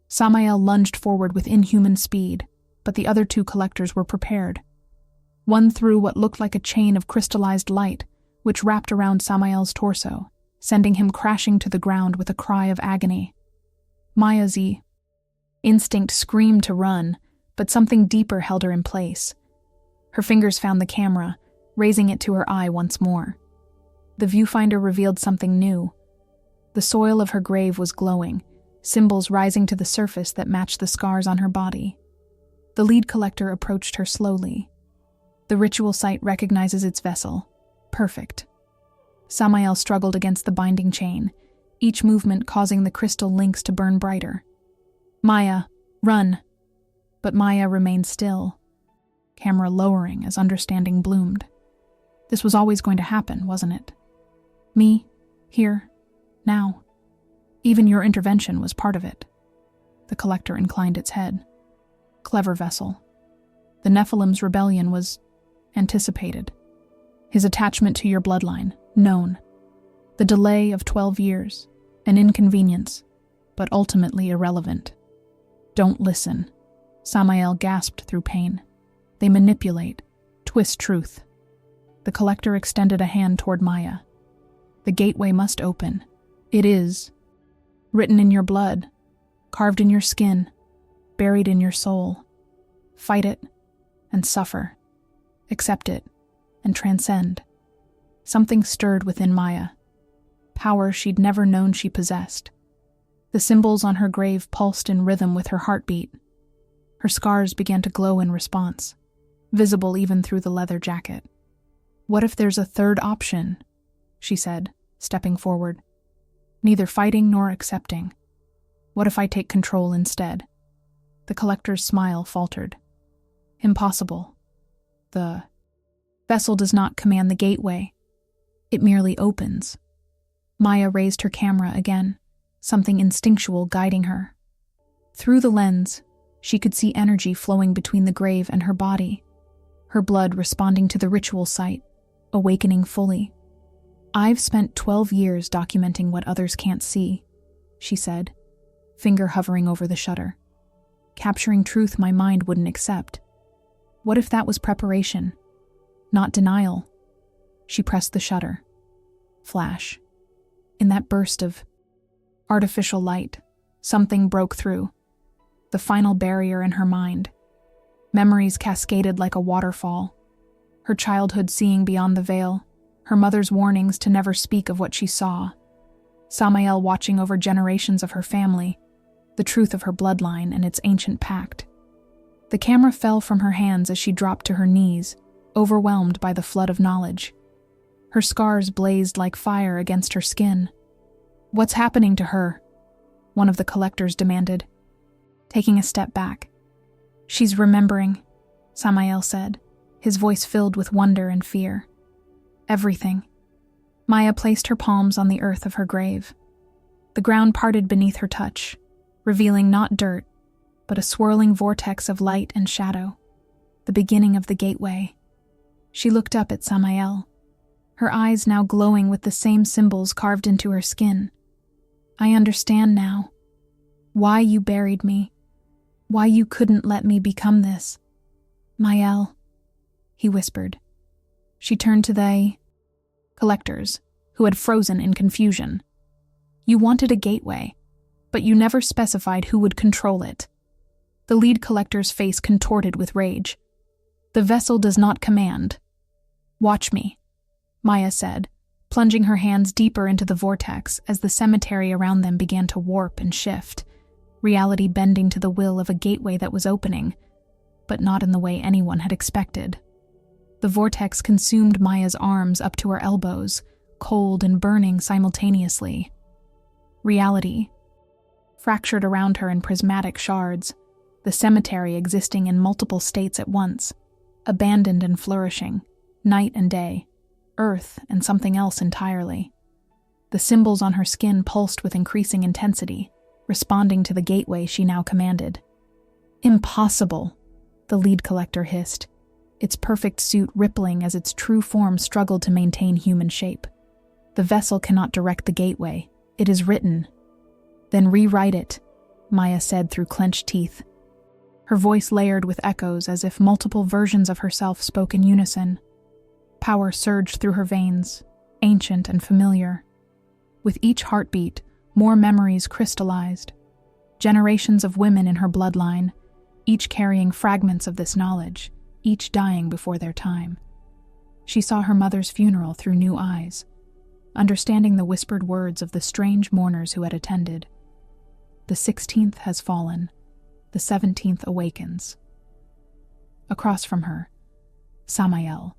Samael lunged forward with inhuman speed, but the other 2 collectors were prepared. One threw what looked like a chain of crystallized light, which wrapped around Samael's torso, sending him crashing to the ground with a cry of agony. Maya's instinct screamed to run, but something deeper held her in place. Her fingers found the camera, raising it to her eye once more. The viewfinder revealed something new. The soil of her grave was glowing, symbols rising to the surface that matched the scars on her body. The lead collector approached her slowly. The ritual site recognizes its vessel. Perfect. Samael struggled against the binding chain, each movement causing the crystal links to burn brighter. Maya, run. But Maya remained still, camera lowering as understanding bloomed. This was always going to happen, wasn't it? Me, here, Now, even your intervention was part of it. The collector inclined its head. Clever vessel. The Nephilim's rebellion was anticipated. His attachment to your bloodline, known. The delay of 12 years, an inconvenience, but ultimately irrelevant. Don't listen. Samael gasped through pain. They manipulate, twist truth. The collector extended a hand toward Maya. The gateway must open. It is. Written in your blood, carved in your skin, buried in your soul. Fight it and suffer. Accept it and transcend. Something stirred within Maya. Power she'd never known she possessed. The symbols on her grave pulsed in rhythm with her heartbeat. Her scars began to glow in response, visible even through the leather jacket. What if there's a third option? She said, stepping forward. Neither fighting nor accepting. What if I take control instead? The collector's smile faltered. Impossible. The vessel does not command the gateway. It merely opens. Maya raised her camera again, something instinctual guiding her. Through the lens, she could see energy flowing between the grave and her body, her blood responding to the ritual site, awakening fully. I've spent 12 years documenting what others can't see, she said, finger hovering over the shutter. Capturing truth my mind wouldn't accept. What if that was preparation, not denial? She pressed the shutter. Flash. In that burst of artificial light, something broke through. The final barrier in her mind. Memories cascaded like a waterfall. Her childhood seeing beyond the veil, her mother's warnings to never speak of what she saw. Samael watching over generations of her family, the truth of her bloodline and its ancient pact. The camera fell from her hands as she dropped to her knees, overwhelmed by the flood of knowledge. Her scars blazed like fire against her skin. What's happening to her? One of the collectors demanded, taking a step back. She's remembering, Samael said, his voice filled with wonder and fear. Everything. Maya placed her palms on the earth of her grave. The ground parted beneath her touch, revealing not dirt, but a swirling vortex of light and shadow, the beginning of the gateway. She looked up at Samael, her eyes now glowing with the same symbols carved into her skin. I understand now. Why you buried me. Why you couldn't let me become this. Mael, he whispered. She turned to the collectors, who had frozen in confusion. You wanted a gateway, but you never specified who would control it. The lead collector's face contorted with rage. The vessel does not command. Watch me, Maya said, plunging her hands deeper into the vortex as the cemetery around them began to warp and shift, reality bending to the will of a gateway that was opening, but not in the way anyone had expected. The vortex consumed Maya's arms up to her elbows, cold and burning simultaneously. Reality, fractured around her in prismatic shards, the cemetery existing in multiple states at once, abandoned and flourishing, night and day, earth and something else entirely. The symbols on her skin pulsed with increasing intensity, responding to the gateway she now commanded. Impossible, the lead collector hissed, its perfect suit rippling as its true form struggled to maintain human shape. The vessel cannot direct the gateway. It is written. Then rewrite it, Maya said through clenched teeth. Her voice layered with echoes as if multiple versions of herself spoke in unison. Power surged through her veins, ancient and familiar. With each heartbeat, more memories crystallized. Generations of women in her bloodline, each carrying fragments of this knowledge, each dying before their time. She saw her mother's funeral through new eyes, understanding the whispered words of the strange mourners who had attended. The 16th has fallen, the 17th awakens. Across from her, Samael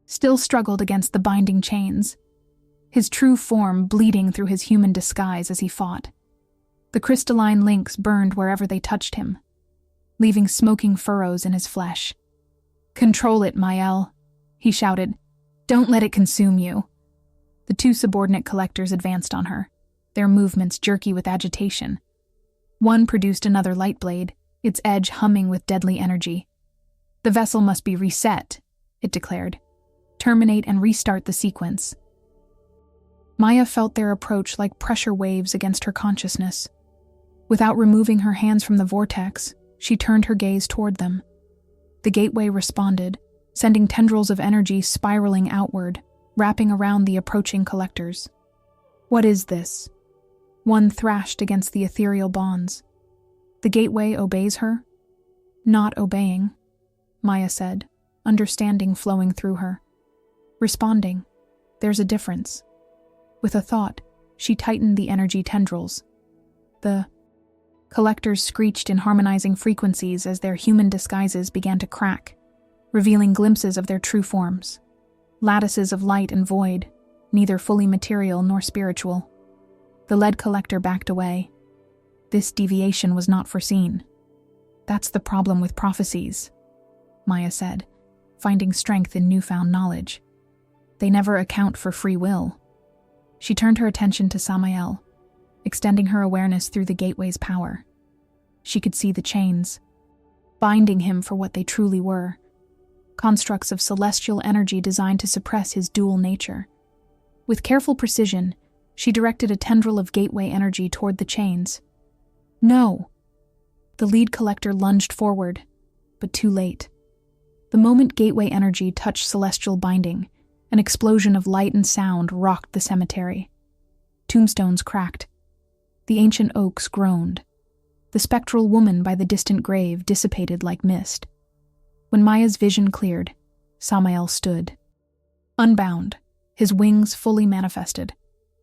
still struggled against the binding chains, his true form bleeding through his human disguise as he fought. The crystalline links burned wherever they touched him, leaving smoking furrows in his flesh. Control it, Mael, he shouted. Don't let it consume you. The two subordinate collectors advanced on her, their movements jerky with agitation. One produced another light blade, its edge humming with deadly energy. "The vessel must be reset," it declared. "Terminate and restart the sequence." Maya felt their approach like pressure waves against her consciousness. Without removing her hands from the vortex, she turned her gaze toward them. The gateway responded, sending tendrils of energy spiraling outward, wrapping around the approaching collectors. "What is this?" One thrashed against the ethereal bonds. "The gateway obeys her?" "Not obeying," Maya said, understanding flowing through her. "Responding. There's a difference." With a thought, she tightened the energy tendrils. The collectors screeched in harmonizing frequencies as their human disguises began to crack, revealing glimpses of their true forms. Lattices of light and void, neither fully material nor spiritual. The lead collector backed away. This deviation was not foreseen. "That's the problem with prophecies," Maya said, finding strength in newfound knowledge. "They never account for free will." She turned her attention to Samael, extending her awareness through the gateway's power. She could see the chains, binding him for what they truly were, constructs of celestial energy designed to suppress his dual nature. With careful precision, she directed a tendril of gateway energy toward the chains. "No!" The lead collector lunged forward, but too late. The moment gateway energy touched celestial binding, an explosion of light and sound rocked the cemetery. Tombstones cracked. The ancient oaks groaned. The spectral woman by the distant grave dissipated like mist. When Maya's vision cleared, Samael stood. Unbound, his wings fully manifested,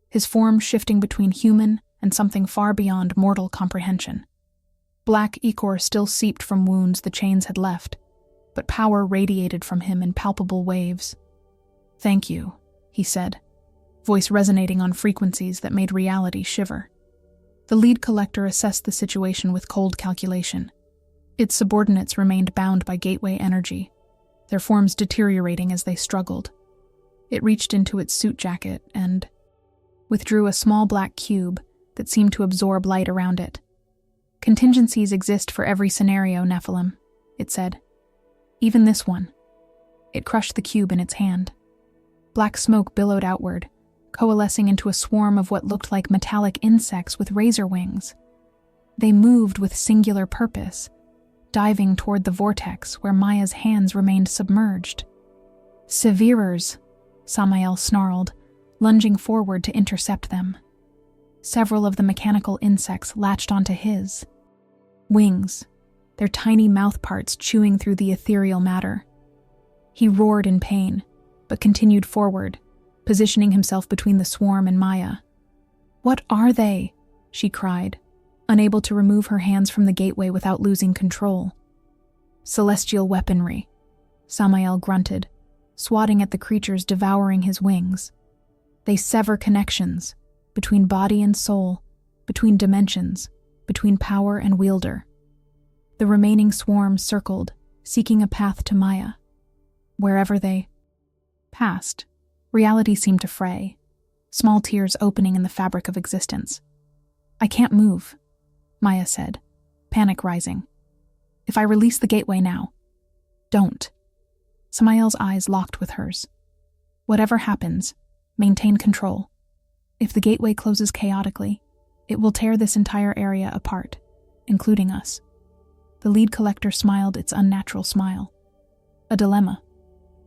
his form shifting between human and something far beyond mortal comprehension. Black ichor still seeped from wounds the chains had left, but power radiated from him in palpable waves. "Thank you," he said, voice resonating on frequencies that made reality shiver. The lead collector assessed the situation with cold calculation. Its subordinates remained bound by gateway energy, their forms deteriorating as they struggled. It reached into its suit jacket and withdrew a small black cube that seemed to absorb light around it. "Contingencies exist for every scenario, Nephilim," it said. "Even this one." It crushed the cube in its hand. Black smoke billowed outward, coalescing into a swarm of what looked like metallic insects with razor wings. They moved with singular purpose, diving toward the vortex where Maya's hands remained submerged. "Severers," Samael snarled, lunging forward to intercept them. Several of the mechanical insects latched onto his wings, their tiny mouthparts chewing through the ethereal matter. He roared in pain, but continued forward, positioning himself between the swarm and Maya. "What are they?" she cried, unable to remove her hands from the gateway without losing control. "Celestial weaponry," Samael grunted, swatting at the creatures devouring his wings. "They sever connections, between body and soul, between dimensions, between power and wielder." The remaining swarm circled, seeking a path to Maya. Wherever they passed, reality seemed to fray, small tears opening in the fabric of existence. "I can't move," Maya said, panic rising. "If I release the gateway now—" "Don't." Samael's eyes locked with hers. "Whatever happens, maintain control. If the gateway closes chaotically, it will tear this entire area apart, including us." The lead collector smiled its unnatural smile. "A dilemma.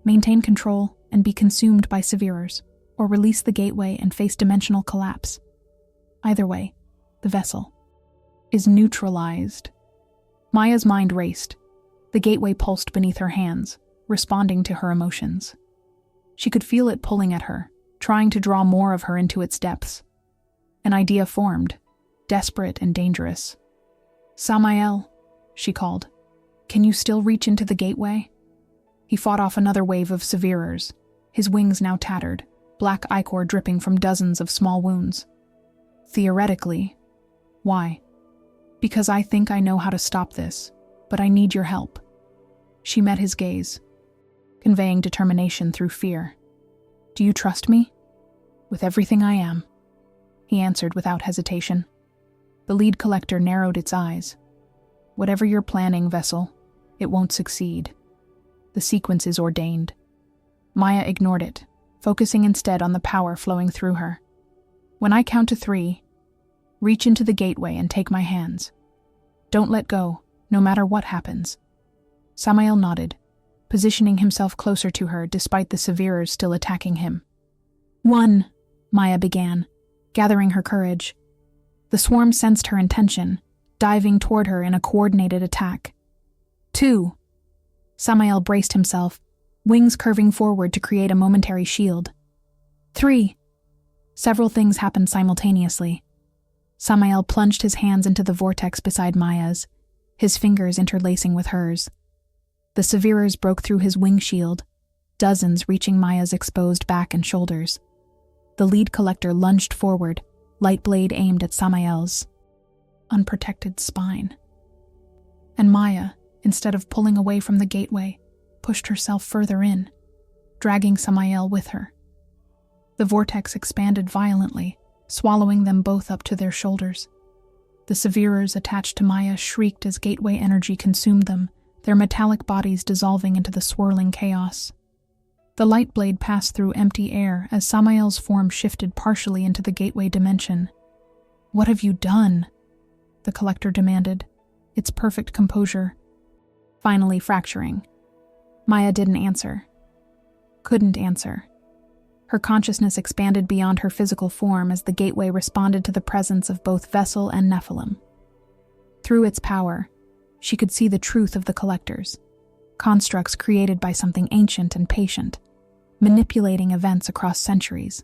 Maintain control and be consumed by severers, or release the gateway and face dimensional collapse. Either way, the vessel is neutralized." Maya's mind raced. The gateway pulsed beneath her hands, responding to her emotions. She could feel it pulling at her, trying to draw more of her into its depths. An idea formed, desperate and dangerous. "Samael," she called, "can you still reach into the gateway?" He fought off another wave of severers, his wings now tattered, black ichor dripping from dozens of small wounds. "Theoretically." "Why?" "Because I think I know how to stop this, but I need your help." She met his gaze, conveying determination through fear. "Do you trust me?" With everything I am, he answered without hesitation. The lead collector narrowed its eyes. Whatever you're planning, Vessel, it won't succeed. The sequence is ordained. Maya ignored it, focusing instead on the power flowing through her. When I count to 3, reach into the gateway and take my hands. Don't let go, no matter what happens. Samael nodded, positioning himself closer to her despite the Sevirers still attacking him. 1, Maya began, gathering her courage. The swarm sensed her intention, diving toward her in a coordinated attack. 2. Samael braced himself, wings curving forward to create a momentary shield. 3. Several things happened simultaneously. Samael plunged his hands into the vortex beside Maya's, his fingers interlacing with hers. The Sevirers broke through his wing shield, dozens reaching Maya's exposed back and shoulders. The lead collector lunged forward, light blade aimed at Samael's unprotected spine. And Maya, instead of pulling away from the gateway, pushed herself further in, dragging Samael with her. The vortex expanded violently, swallowing them both up to their shoulders. The Sevirers attached to Maya shrieked as gateway energy consumed them, their metallic bodies dissolving into the swirling chaos. The light blade passed through empty air as Samael's form shifted partially into the gateway dimension. "What have you done?" the collector demanded, its perfect composure finally fracturing. Maya didn't answer. Couldn't answer. Her consciousness expanded beyond her physical form as the gateway responded to the presence of both Vessel and Nephilim. Through its power, she could see the truth of the collectors, constructs created by something ancient and patient, manipulating events across centuries.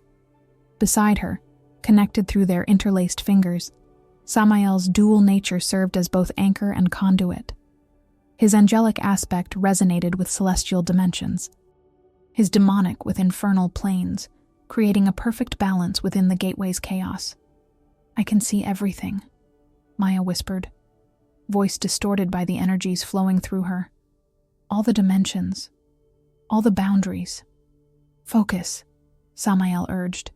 Beside her, connected through their interlaced fingers, Samael's dual nature served as both anchor and conduit. His angelic aspect resonated with celestial dimensions, his demonic with infernal planes, creating a perfect balance within the gateway's chaos. "I can see everything," Maya whispered, voice distorted by the energies flowing through her. "All the dimensions, all the boundaries." "Focus," Samael urged,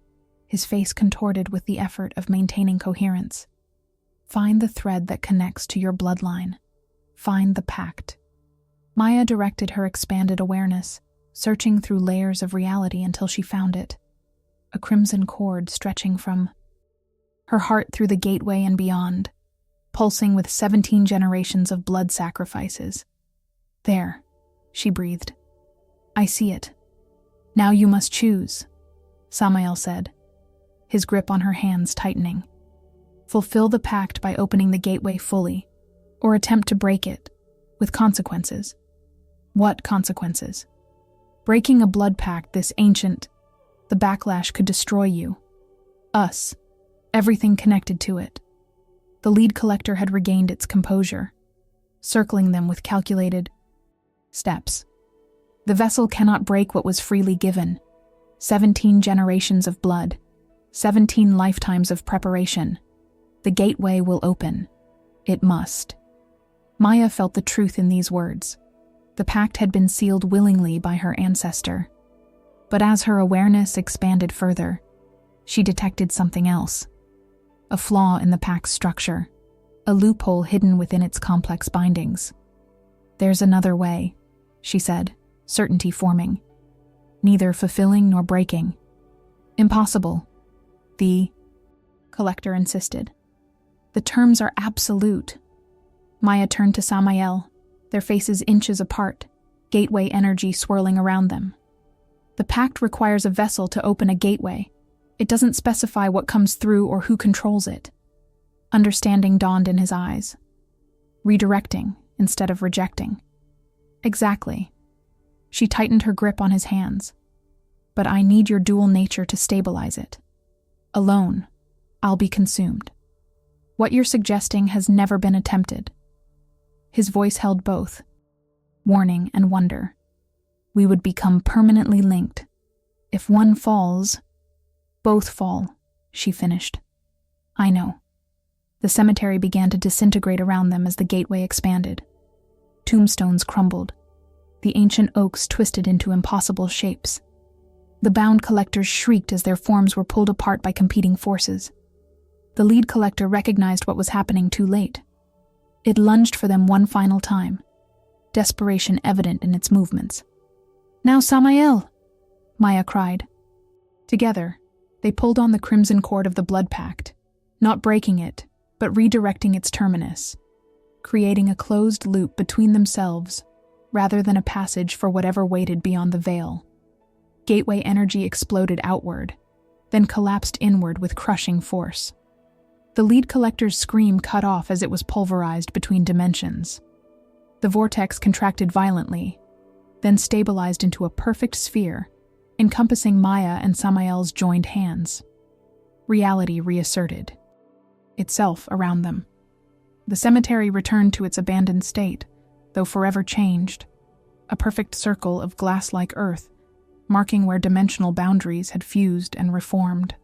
his face contorted with the effort of maintaining coherence. "Find the thread that connects to your bloodline. Find the pact." Maya directed her expanded awareness, searching through layers of reality until she found it. A crimson cord stretching from her heart through the gateway and beyond, pulsing with 17 generations of blood sacrifices. "There," she breathed. "I see it. Now you must choose," Samael said, his grip on her hands tightening. "Fulfill the pact by opening the gateway fully, or attempt to break it, with consequences." "What consequences?" "Breaking a blood pact this ancient, the backlash could destroy you. Us, everything connected to it." The lead collector had regained its composure, circling them with calculated steps. "The vessel cannot break what was freely given. 17 generations of blood, 17 lifetimes of preparation. The gateway will open. It must." Maya felt the truth in these words. The pact had been sealed willingly by her ancestor. But as her awareness expanded further, she detected something else. A flaw in the pact's structure, a loophole hidden within its complex bindings. "There's another way," she said, certainty forming. "Neither fulfilling nor breaking." "Impossible," the collector insisted. "The terms are absolute." Maya turned to Samael, their faces inches apart, gateway energy swirling around them. "The pact requires a vessel to open a gateway. It doesn't specify what comes through or who controls it." Understanding dawned in his eyes. Redirecting instead of rejecting. "Exactly." She tightened her grip on his hands. "But I need your dual nature to stabilize it. Alone, I'll be consumed. What you're suggesting has never been attempted." His voice held both, warning and wonder. "We would become permanently linked. If one falls, both fall," she finished. "I know." The cemetery began to disintegrate around them as the gateway expanded. Tombstones crumbled. The ancient oaks twisted into impossible shapes. The bound collectors shrieked as their forms were pulled apart by competing forces. The lead collector recognized what was happening too late. It lunged for them one final time, desperation evident in its movements. "Now, Samael!" Maya cried. Together, they pulled on the crimson cord of the blood pact, not breaking it, but redirecting its terminus, creating a closed loop between themselves rather than a passage for whatever waited beyond the veil. Gateway energy exploded outward, then collapsed inward with crushing force. The lead collector's scream cut off as it was pulverized between dimensions. The vortex contracted violently, then stabilized into a perfect sphere, encompassing Maya and Samael's joined hands. Reality reasserted itself around them. The cemetery returned to its abandoned state, though forever changed, a perfect circle of glass-like earth, marking where dimensional boundaries had fused and reformed.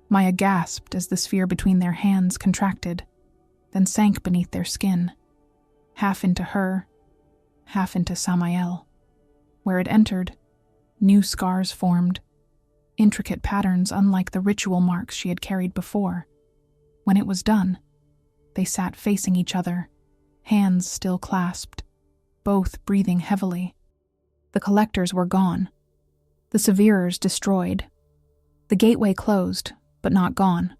Maya gasped as the sphere between their hands contracted, then sank beneath their skin, half into her, half into Samael. Where it entered, new scars formed, intricate patterns unlike the ritual marks she had carried before. When it was done, they sat facing each other, hands still clasped, both breathing heavily. The collectors were gone, the severers destroyed. The gateway closed, but not gone.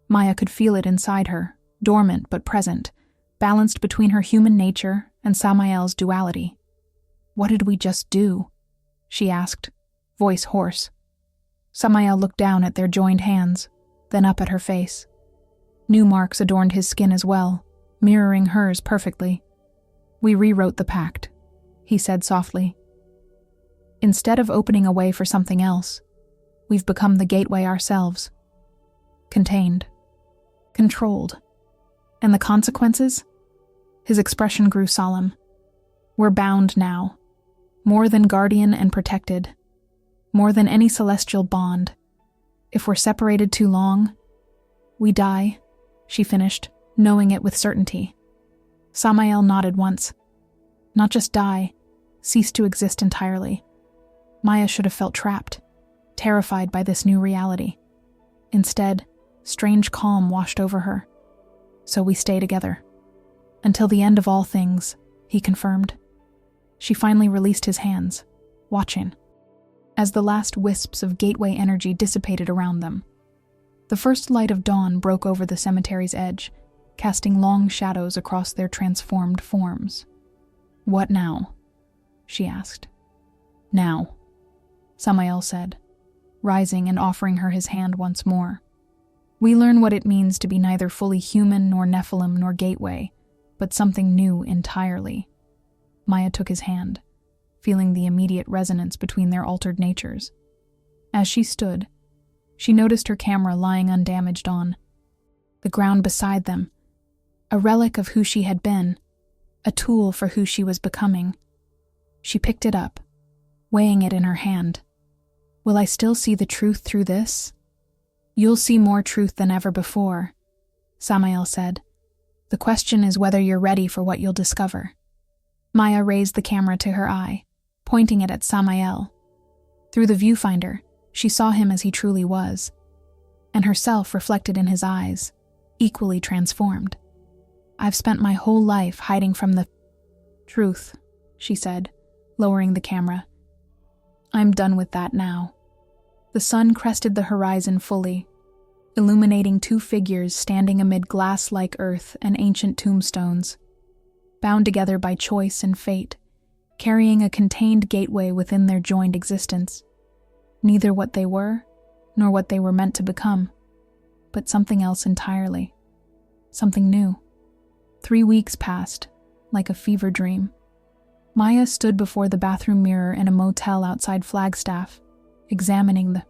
Maya could feel it inside her, dormant but present, balanced between her human nature and Samael's duality. "What did we just do?" she asked, voice hoarse. Samael looked down at their joined hands, then up at her face. New marks adorned his skin as well, mirroring hers perfectly. "We rewrote the pact," he said softly. "Instead of opening a way for something else, we've become the gateway ourselves. Contained. Controlled. And the consequences?" His expression grew solemn. "We're bound now. More than guardian and protected. More than any celestial bond. If we're separated too long, we die," she finished, knowing it with certainty. Samael nodded once. Not just die, cease to exist entirely. Maya should have felt trapped, terrified by this new reality. Instead, strange calm washed over her. "So we stay together. Until the end of all things," he confirmed. She finally released his hands, watching, as the last wisps of gateway energy dissipated around them. The first light of dawn broke over the cemetery's edge, casting long shadows across their transformed forms. "What now?" she asked. "Now," Samael said, rising and offering her his hand once more. "We learn what it means to be neither fully human nor Nephilim nor gateway, but something new entirely." Maya took his hand, feeling the immediate resonance between their altered natures. As she stood, she noticed her camera lying undamaged on the ground beside them, a relic of who she had been, a tool for who she was becoming. She picked it up, weighing it in her hand. "Will I still see the truth through this?" "You'll see more truth than ever before," Samael said. "The question is whether you're ready for what you'll discover." Maya raised the camera to her eye, pointing it at Samael. Through the viewfinder, she saw him as he truly was, and herself reflected in his eyes, equally transformed. "I've spent my whole life hiding from the truth," she said, lowering the camera. "I'm done with that now." The sun crested the horizon fully, illuminating two figures standing amid glass-like earth and ancient tombstones, bound together by choice and fate, carrying a contained gateway within their joined existence. Neither what they were, nor what they were meant to become, but something else entirely. Something new. 3 weeks passed, like a fever dream. Maya stood before the bathroom mirror in a motel outside Flagstaff, examining the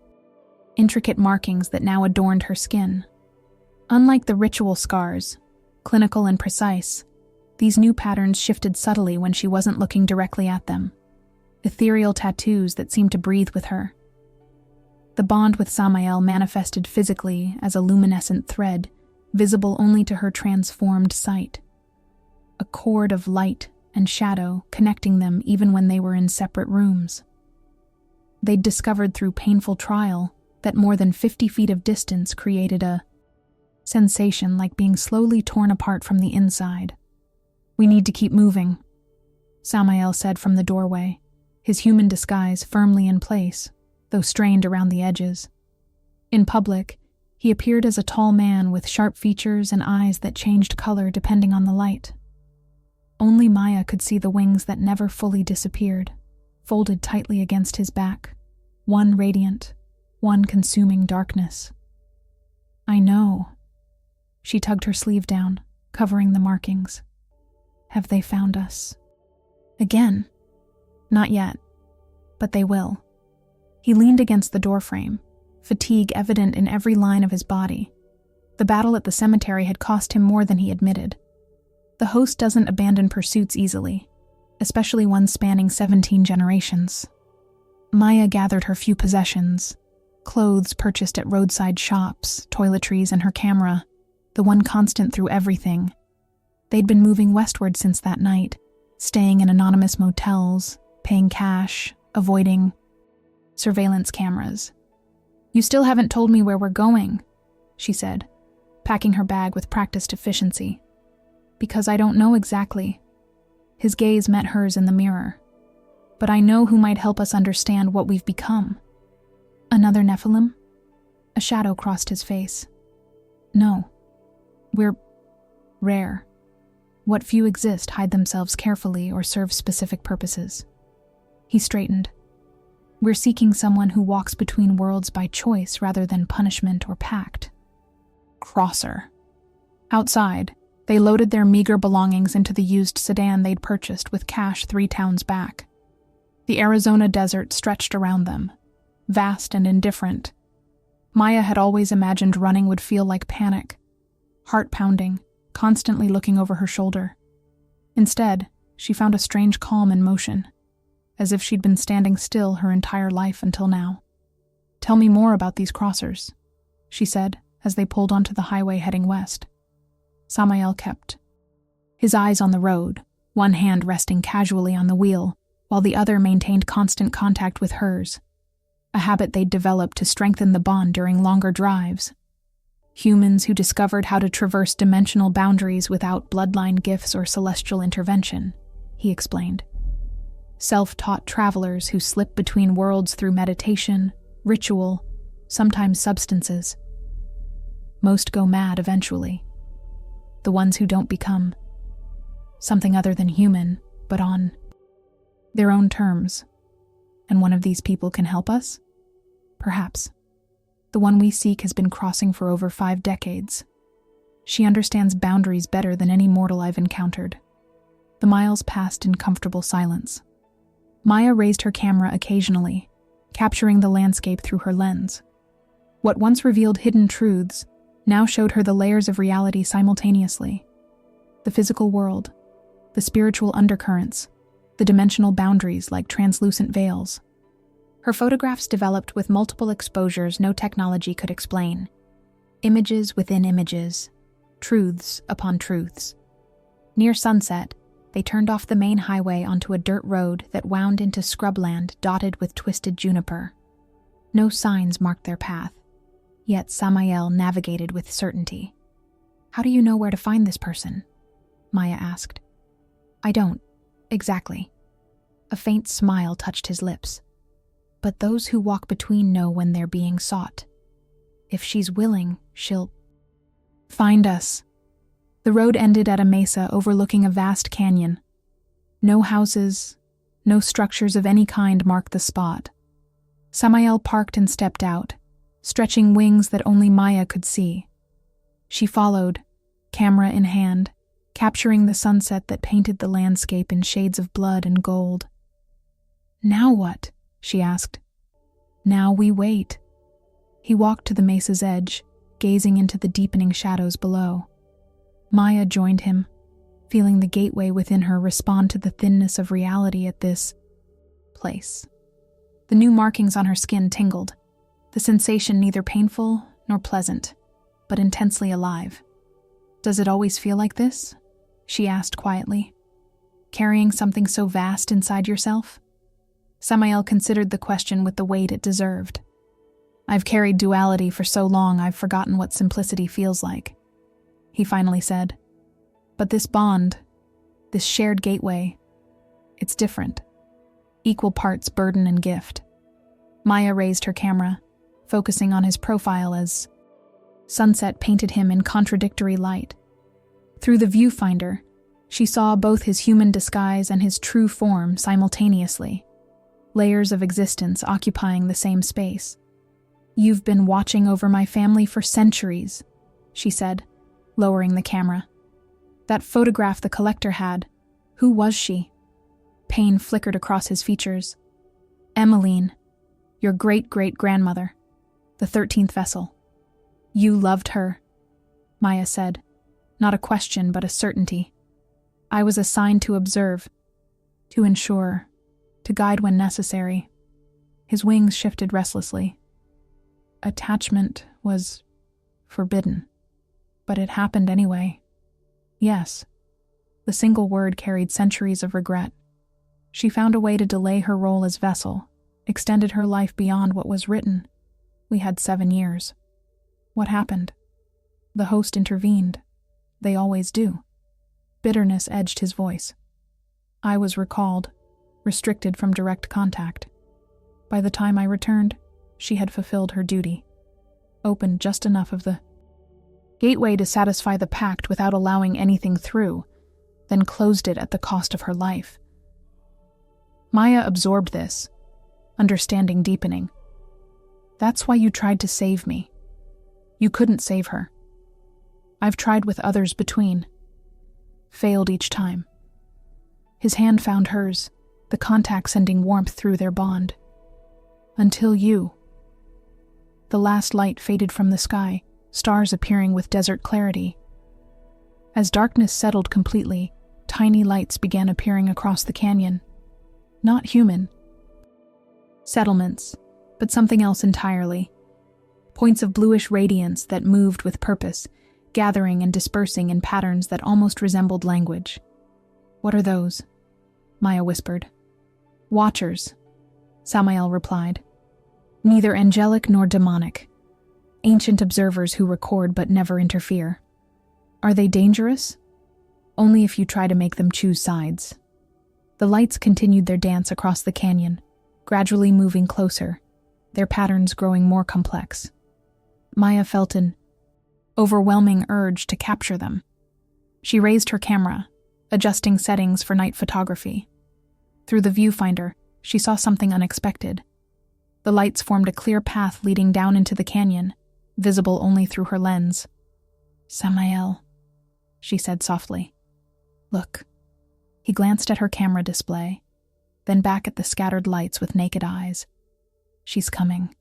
intricate markings that now adorned her skin. Unlike the ritual scars, clinical and precise, these new patterns shifted subtly when she wasn't looking directly at them. Ethereal tattoos that seemed to breathe with her. The bond with Samael manifested physically as a luminescent thread, visible only to her transformed sight. A cord of light and shadow connecting them even when they were in separate rooms. They'd discovered through painful trial that more than 50 feet of distance created a sensation like being slowly torn apart from the inside. "We need to keep moving," Samael said from the doorway, his human disguise firmly in place, though strained around the edges. In public, he appeared as a tall man with sharp features and eyes that changed color depending on the light. Only Maya could see the wings that never fully disappeared, folded tightly against his back, one radiant, one consuming darkness. "I know." She tugged her sleeve down, covering the markings. "Have they found us?" "Again?" "Not yet, but they will." He leaned against the doorframe, fatigue evident in every line of his body. The battle at the cemetery had cost him more than he admitted. The host doesn't abandon pursuits easily, especially ones spanning 17 generations. Maya gathered her few possessions, clothes purchased at roadside shops, toiletries, and her camera, the one constant through everything. They'd been moving westward since that night, staying in anonymous motels, paying cash, avoiding surveillance cameras. "You still haven't told me where we're going," she said, packing her bag with practiced efficiency. "Because I don't know exactly." His gaze met hers in the mirror. "But I know who might help us understand what we've become." "Another Nephilim?" A shadow crossed his face. "No. We're rare. What few exist hide themselves carefully or serve specific purposes." He straightened. "We're seeking someone who walks between worlds by choice rather than punishment or pact." Crosser. Outside, they loaded their meager belongings into the used sedan they'd purchased with cash 3 towns back. The Arizona desert stretched around them, vast and indifferent. Maya had always imagined running would feel like panic, heart-pounding, constantly looking over her shoulder. Instead, she found a strange calm in motion, as if she'd been standing still her entire life until now. "Tell me more about these crossers," she said as they pulled onto the highway heading west. Samael kept his eyes on the road, one hand resting casually on the wheel, while the other maintained constant contact with hers, a habit they'd developed to strengthen the bond during longer drives. Humans who discovered how to traverse dimensional boundaries without bloodline gifts or celestial intervention, he explained. Self-taught travelers who slip between worlds through meditation, ritual, sometimes substances. Most go mad eventually. The ones who don't become something other than human, but on their own terms. And one of these people can help us? Perhaps. The one we seek has been crossing for over 5 decades. She understands boundaries better than any mortal I've encountered. The miles passed in comfortable silence. Maya raised her camera occasionally, capturing the landscape through her lens. What once revealed hidden truths now showed her the layers of reality simultaneously. The physical world, the spiritual undercurrents, the dimensional boundaries like translucent veils. Her photographs developed with multiple exposures no technology could explain. Images within images, truths upon truths. Near sunset, they turned off the main highway onto a dirt road that wound into scrubland dotted with twisted juniper. No signs marked their path, yet Samael navigated with certainty. "How do you know where to find this person?" Maya asked. "I don't, exactly." A faint smile touched his lips. "But those who walk between know when they're being sought. If she's willing, she'll find us." The road ended at a mesa overlooking a vast canyon. No houses, no structures of any kind marked the spot. Samael parked and stepped out, stretching wings that only Maya could see. She followed, camera in hand, capturing the sunset that painted the landscape in shades of blood and gold. "Now what?" she asked. "Now we wait." He walked to the mesa's edge, gazing into the deepening shadows below. Maya joined him, feeling the gateway within her respond to the thinness of reality at this place. The new markings on her skin tingled, the sensation neither painful nor pleasant, but intensely alive. "Does it always feel like this?" she asked quietly. "Carrying something so vast inside yourself?" Samael considered the question with the weight it deserved. I've carried duality for so long I've forgotten what simplicity feels like, he finally said. But this bond, this shared gateway, it's different. Equal parts burden and gift. Maya raised her camera, focusing on his profile as sunset painted him in contradictory light. Through the viewfinder, she saw both his human disguise and his true form simultaneously, layers of existence occupying the same space. You've been watching over my family for centuries, she said, lowering the camera. That photograph the collector had, who was she? Pain flickered across his features. Emmeline, your great-great-grandmother, the 13th vessel. You loved her, Maya said, not a question but a certainty. I was assigned to observe, to ensure, to guide when necessary. His wings shifted restlessly. Attachment was forbidden, but it happened anyway. Yes, the single word carried centuries of regret. She found a way to delay her role as vessel, extended her life beyond what was written. We had 7 years. What happened? The host intervened. They always do. Bitterness edged his voice. I was recalled, restricted from direct contact. By the time I returned, she had fulfilled her duty, opened just enough of the gateway to satisfy the pact without allowing anything through, then closed it at the cost of her life. Maya absorbed this, understanding deepening. That's why you tried to save me. You couldn't save her. I've tried with others between. Failed each time. His hand found hers, the contact sending warmth through their bond. Until you. The last light faded from the sky, stars appearing with desert clarity. As darkness settled completely, tiny lights began appearing across the canyon. Not human. Settlements, but something else entirely. Points of bluish radiance that moved with purpose, gathering and dispersing in patterns that almost resembled language. What are those? Maya whispered. Watchers, Samael replied. Neither angelic nor demonic. Ancient observers who record but never interfere. Are they dangerous? Only if you try to make them choose sides. The lights continued their dance across the canyon, gradually moving closer, their patterns growing more complex. Maya felt an overwhelming urge to capture them. She raised her camera, adjusting settings for night photography. Through the viewfinder, she saw something unexpected. The lights formed a clear path leading down into the canyon, visible only through her lens. Samael, she said softly. Look. He glanced at her camera display, then back at the scattered lights with naked eyes. She's coming.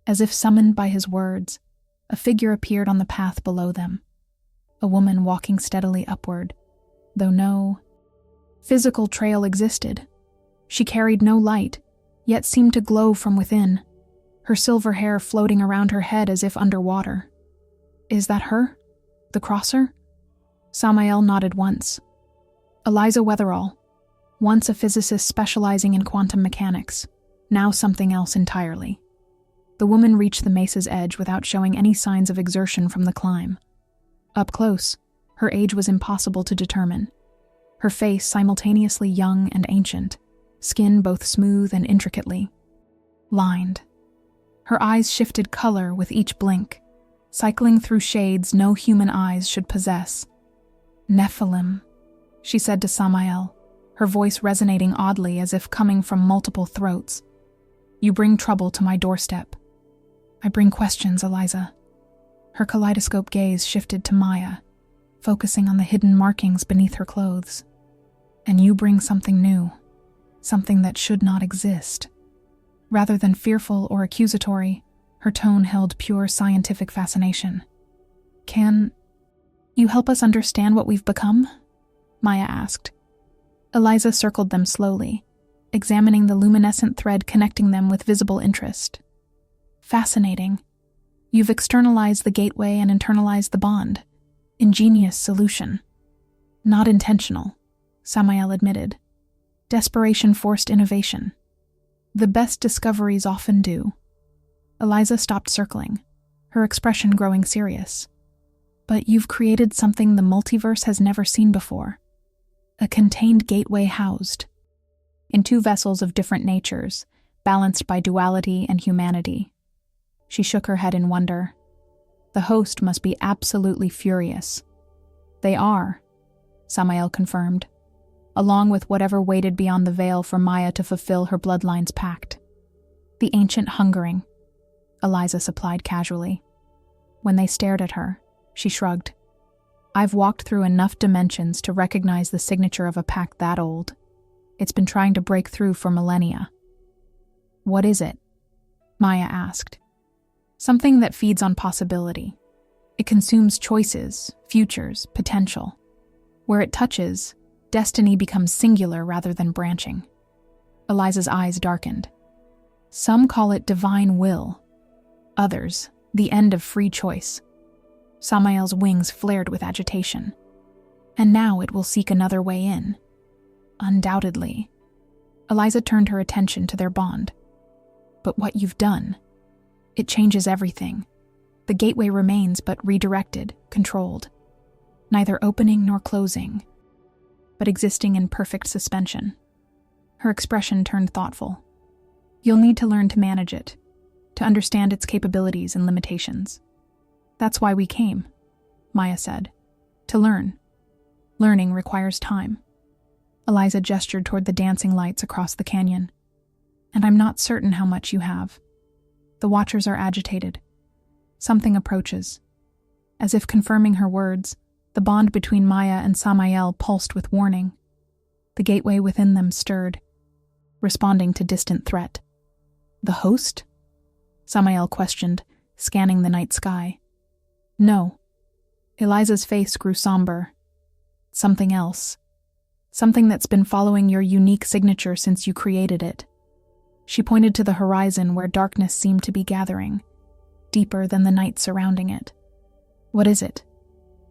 As if summoned by his words, a figure appeared on the path below them. A woman walking steadily upward, though no physical trail existed. She carried no light, yet seemed to glow from within, her silver hair floating around her head as if underwater. Is that her? The crosser? Samael nodded once. Eliza Weatherall, once a physicist specializing in quantum mechanics, now something else entirely. The woman reached the mesa's edge without showing any signs of exertion from the climb. Up close, her age was impossible to determine. Her face simultaneously young and ancient, skin both smooth and intricately lined. Her eyes shifted color with each blink, cycling through shades no human eyes should possess. Nephilim, she said to Samael, her voice resonating oddly as if coming from multiple throats. You bring trouble to my doorstep. I bring questions, Eliza. Her kaleidoscope gaze shifted to Maya, focusing on the hidden markings beneath her clothes. And you bring something new, something that should not exist. Rather than fearful or accusatory, her tone held pure scientific fascination. Can you help us understand what we've become? Maya asked. Eliza circled them slowly, examining the luminescent thread connecting them with visible interest. Fascinating. You've externalized the gateway and internalized the bond. Ingenious solution. Not intentional, Samael admitted. Desperation forced innovation. The best discoveries often do. Eliza stopped circling, her expression growing serious. But you've created something the multiverse has never seen before. A contained gateway housed in two vessels of different natures, balanced by duality and humanity. She shook her head in wonder. The host must be absolutely furious. They are, Samael confirmed, along with whatever waited beyond the veil for Maya to fulfill her bloodline's pact. The ancient hungering, Eliza supplied casually. When they stared at her, she shrugged. I've walked through enough dimensions to recognize the signature of a pact that old. It's been trying to break through for millennia. What is it? Maya asked. Something that feeds on possibility. It consumes choices, futures, potential. Where it touches, destiny becomes singular rather than branching. Eliza's eyes darkened. Some call it divine will. Others, the end of free choice. Samael's wings flared with agitation. And now it will seek another way in. Undoubtedly. Eliza turned her attention to their bond. But what you've done, it changes everything. The gateway remains but redirected, controlled. Neither opening nor closing, but existing in perfect suspension. Her expression turned thoughtful. You'll need to learn to manage it, to understand its capabilities and limitations. That's why we came, Maya said. To learn. Learning requires time. Eliza gestured toward the dancing lights across the canyon. And I'm not certain how much you have. The watchers are agitated. Something approaches. As if confirming her words, the bond between Maya and Samael pulsed with warning. The gateway within them stirred, responding to distant threat. The host? Samael questioned, scanning the night sky. No. Eliza's face grew somber. Something else. Something that's been following your unique signature since you created it. She pointed to the horizon where darkness seemed to be gathering, deeper than the night surrounding it. What is it?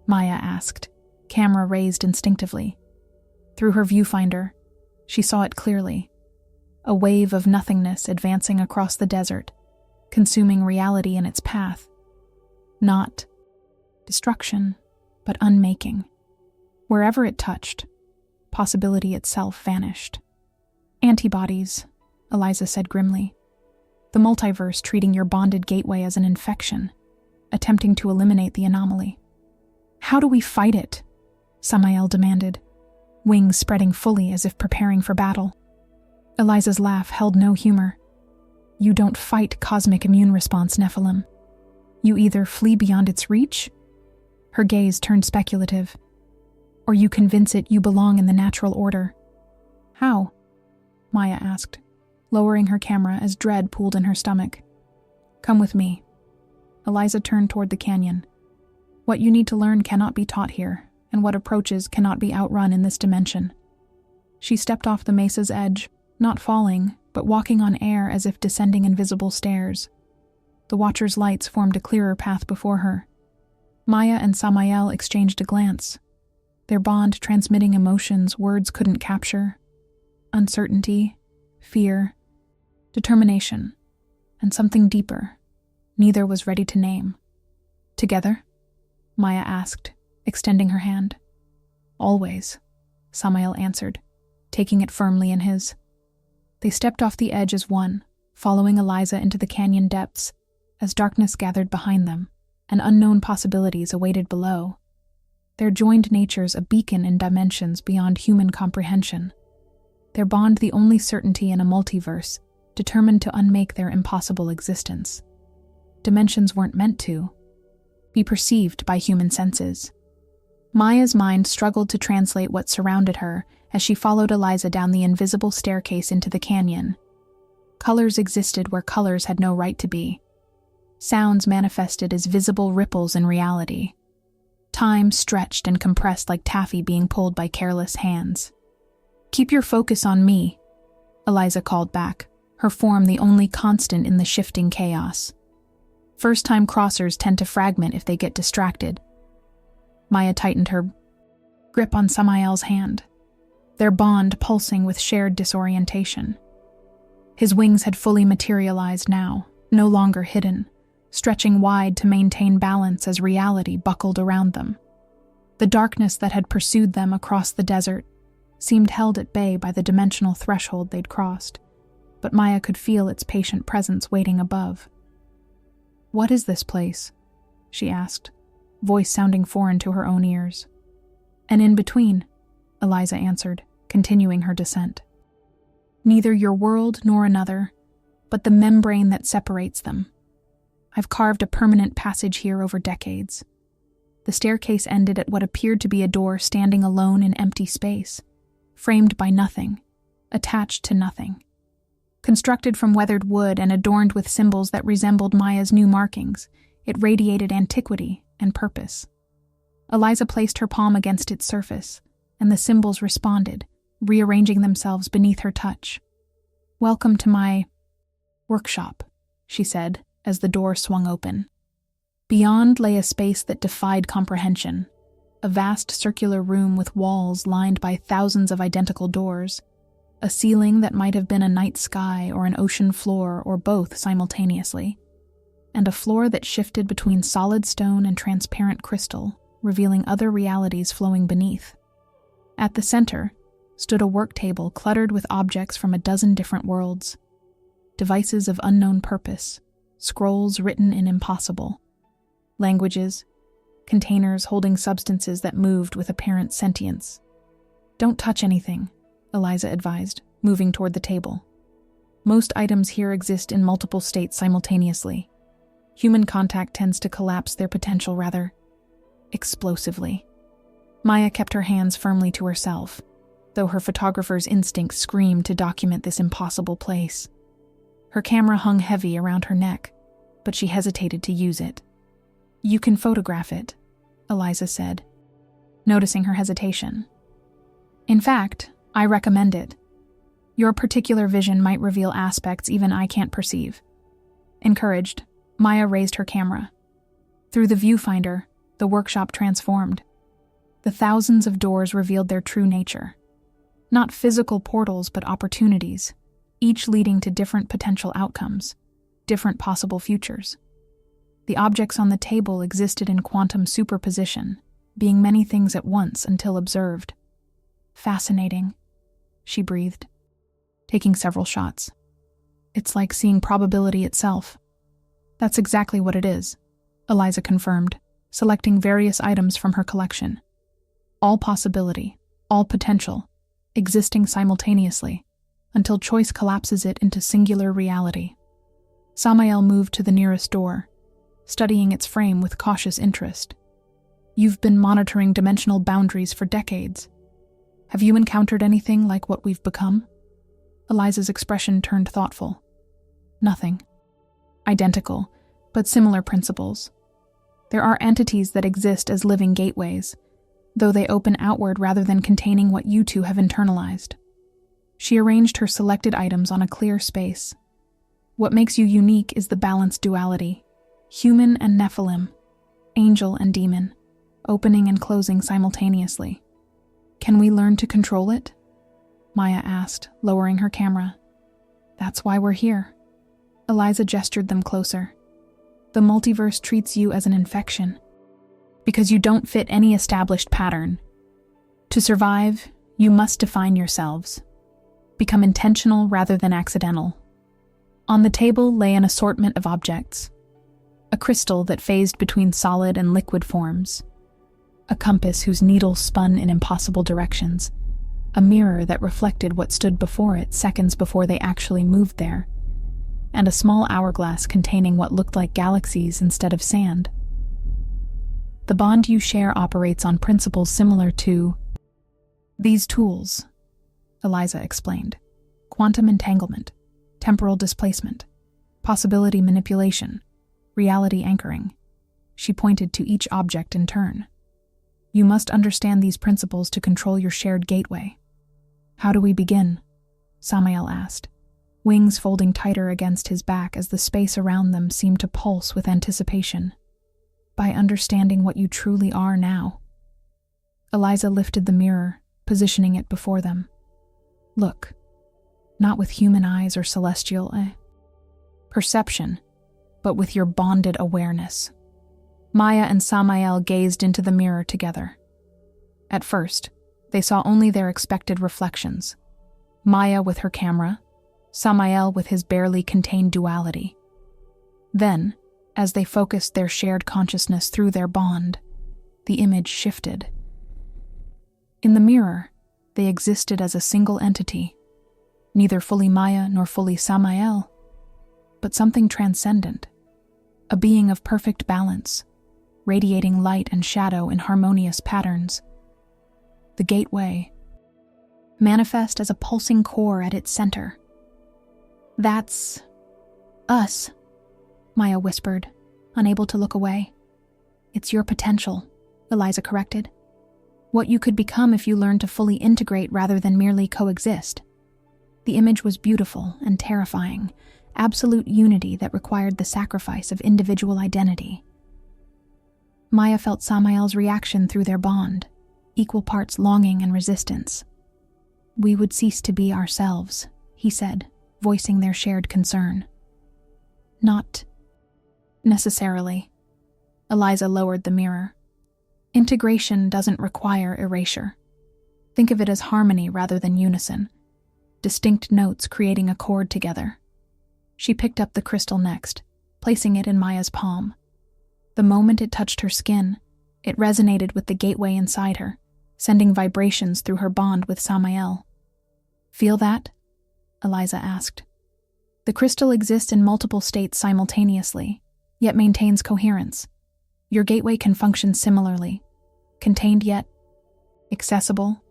Maya asked, camera raised instinctively. Through her viewfinder, she saw it clearly. A wave of nothingness advancing across the desert, consuming reality in its path. Not destruction, but unmaking. Wherever it touched, possibility itself vanished. Antibodies, Eliza said grimly. The multiverse treating your bonded gateway as an infection, attempting to eliminate the anomaly. How do we fight it? Samael demanded, wings spreading fully as if preparing for battle. Eliza's laugh held no humor. You don't fight cosmic immune response, Nephilim. You either flee beyond its reach, her gaze turned speculative, or you convince it you belong in the natural order. How? Maya asked, lowering her camera as dread pooled in her stomach. Come with me. Eliza turned toward the canyon. What you need to learn cannot be taught here, and what approaches cannot be outrun in this dimension. She stepped off the mesa's edge, not falling, but walking on air as if descending invisible stairs. The Watcher's lights formed a clearer path before her. Maya and Samael exchanged a glance, their bond transmitting emotions words couldn't capture. Uncertainty, fear, determination, and something deeper neither was ready to name. Together? Maya asked, extending her hand. Always, Samael answered, taking it firmly in his. They stepped off the edge as one, following Eliza into the canyon depths, as darkness gathered behind them, and unknown possibilities awaited below. Their joined natures a beacon in dimensions beyond human comprehension. Their bond the only certainty in a multiverse, determined to unmake their impossible existence. Dimensions weren't meant to be perceived by human senses. Maya's mind struggled to translate what surrounded her as she followed Eliza down the invisible staircase into the canyon. Colors existed where colors had no right to be. Sounds manifested as visible ripples in reality. Time stretched and compressed like taffy being pulled by careless hands. Keep your focus on me, Eliza called back, her form the only constant in the shifting chaos. First-time crossers tend to fragment if they get distracted. Maya tightened her grip on Samael's hand, their bond pulsing with shared disorientation. His wings had fully materialized now, no longer hidden, stretching wide to maintain balance as reality buckled around them. The darkness that had pursued them across the desert seemed held at bay by the dimensional threshold they'd crossed, but Maya could feel its patient presence waiting above. "What is this place?" she asked, voice sounding foreign to her own ears. "An in-between," Eliza answered, continuing her descent. "Neither your world nor another, but the membrane that separates them. I've carved a permanent passage here over decades." The staircase ended at what appeared to be a door standing alone in empty space, framed by nothing, attached to nothing. Constructed from weathered wood and adorned with symbols that resembled Maya's new markings, it radiated antiquity and purpose. Eliza placed her palm against its surface, and the symbols responded, rearranging themselves beneath her touch. "Welcome to my workshop," she said, as the door swung open. Beyond lay a space that defied comprehension, a vast circular room with walls lined by thousands of identical doors, a ceiling that might have been a night sky or an ocean floor or both simultaneously, and a floor that shifted between solid stone and transparent crystal, revealing other realities flowing beneath. At the center stood a work table cluttered with objects from a dozen different worlds, devices of unknown purpose, scrolls written in impossible languages, containers holding substances that moved with apparent sentience. "Don't touch anything," Eliza advised, moving toward the table. "Most items here exist in multiple states simultaneously. Human contact tends to collapse their potential rather explosively." Maya kept her hands firmly to herself, though her photographer's instincts screamed to document this impossible place. Her camera hung heavy around her neck, but she hesitated to use it. "You can photograph it," Eliza said, noticing her hesitation. "In fact, I recommend it. Your particular vision might reveal aspects even I can't perceive." Encouraged, Maya raised her camera. Through the viewfinder, the workshop transformed. The thousands of doors revealed their true nature. Not physical portals, but opportunities, each leading to different potential outcomes, different possible futures. The objects on the table existed in quantum superposition, being many things at once until observed. "Fascinating," she breathed, taking several shots. "It's like seeing probability itself." "That's exactly what it is," Eliza confirmed, selecting various items from her collection. "All possibility, all potential, existing simultaneously, until choice collapses it into singular reality." Samael moved to the nearest door, studying its frame with cautious interest. "You've been monitoring dimensional boundaries for decades. Have you encountered anything like what we've become?" Eliza's expression turned thoughtful. "Nothing. Identical, but similar principles. There are entities that exist as living gateways, though they open outward rather than containing what you two have internalized." She arranged her selected items on a clear space. "What makes you unique is the balanced duality, human and Nephilim, angel and demon, opening and closing simultaneously. Can we learn to control it?" Maya asked, lowering her camera. "That's why we're here." Eliza gestured them closer. "The multiverse treats you as an infection, because you don't fit any established pattern. To survive, you must define yourselves. Become intentional rather than accidental." On the table lay an assortment of objects. A crystal that phased between solid and liquid forms. A compass whose needle spun in impossible directions. A mirror that reflected what stood before it seconds before they actually moved there. And a small hourglass containing what looked like galaxies instead of sand. "The bond you share operates on principles similar to these tools," Eliza explained. "Quantum entanglement, temporal displacement, possibility manipulation, reality anchoring." She pointed to each object in turn. "You must understand these principles to control your shared gateway." "How do we begin?" Samael asked, wings folding tighter against his back as the space around them seemed to pulse with anticipation. "By understanding what you truly are now." Eliza lifted the mirror, positioning it before them. "Look." not with human eyes or celestial perception, but with your bonded awareness. Maya and Samael gazed into the mirror together. At first, they saw only their expected reflections. Maya with her camera, Samael with his barely contained duality. Then, as they focused their shared consciousness through their bond, the image shifted. In the mirror, they existed as a single entity, neither fully Maya nor fully Samael, but something transcendent, a being of perfect balance, radiating light and shadow in harmonious patterns. The gateway, manifest as a pulsing core at its center. "That's us," Maya whispered, unable to look away. "It's your potential," Eliza corrected. "What you could become if you learned to fully integrate rather than merely coexist." The image was beautiful and terrifying, absolute unity that required the sacrifice of individual identity. Maya felt Samael's reaction through their bond, equal parts longing and resistance. "We would cease to be ourselves," he said, voicing their shared concern. "Not necessarily." Eliza lowered the mirror. "Integration doesn't require erasure. Think of it as harmony rather than unison, distinct notes creating a chord together." She picked up the crystal next, placing it in Maya's palm. The moment it touched her skin, it resonated with the gateway inside her, sending vibrations through her bond with Samael. "Feel that?" Eliza asked. "The crystal exists in multiple states simultaneously, yet maintains coherence. Your gateway can function similarly, contained yet accessible,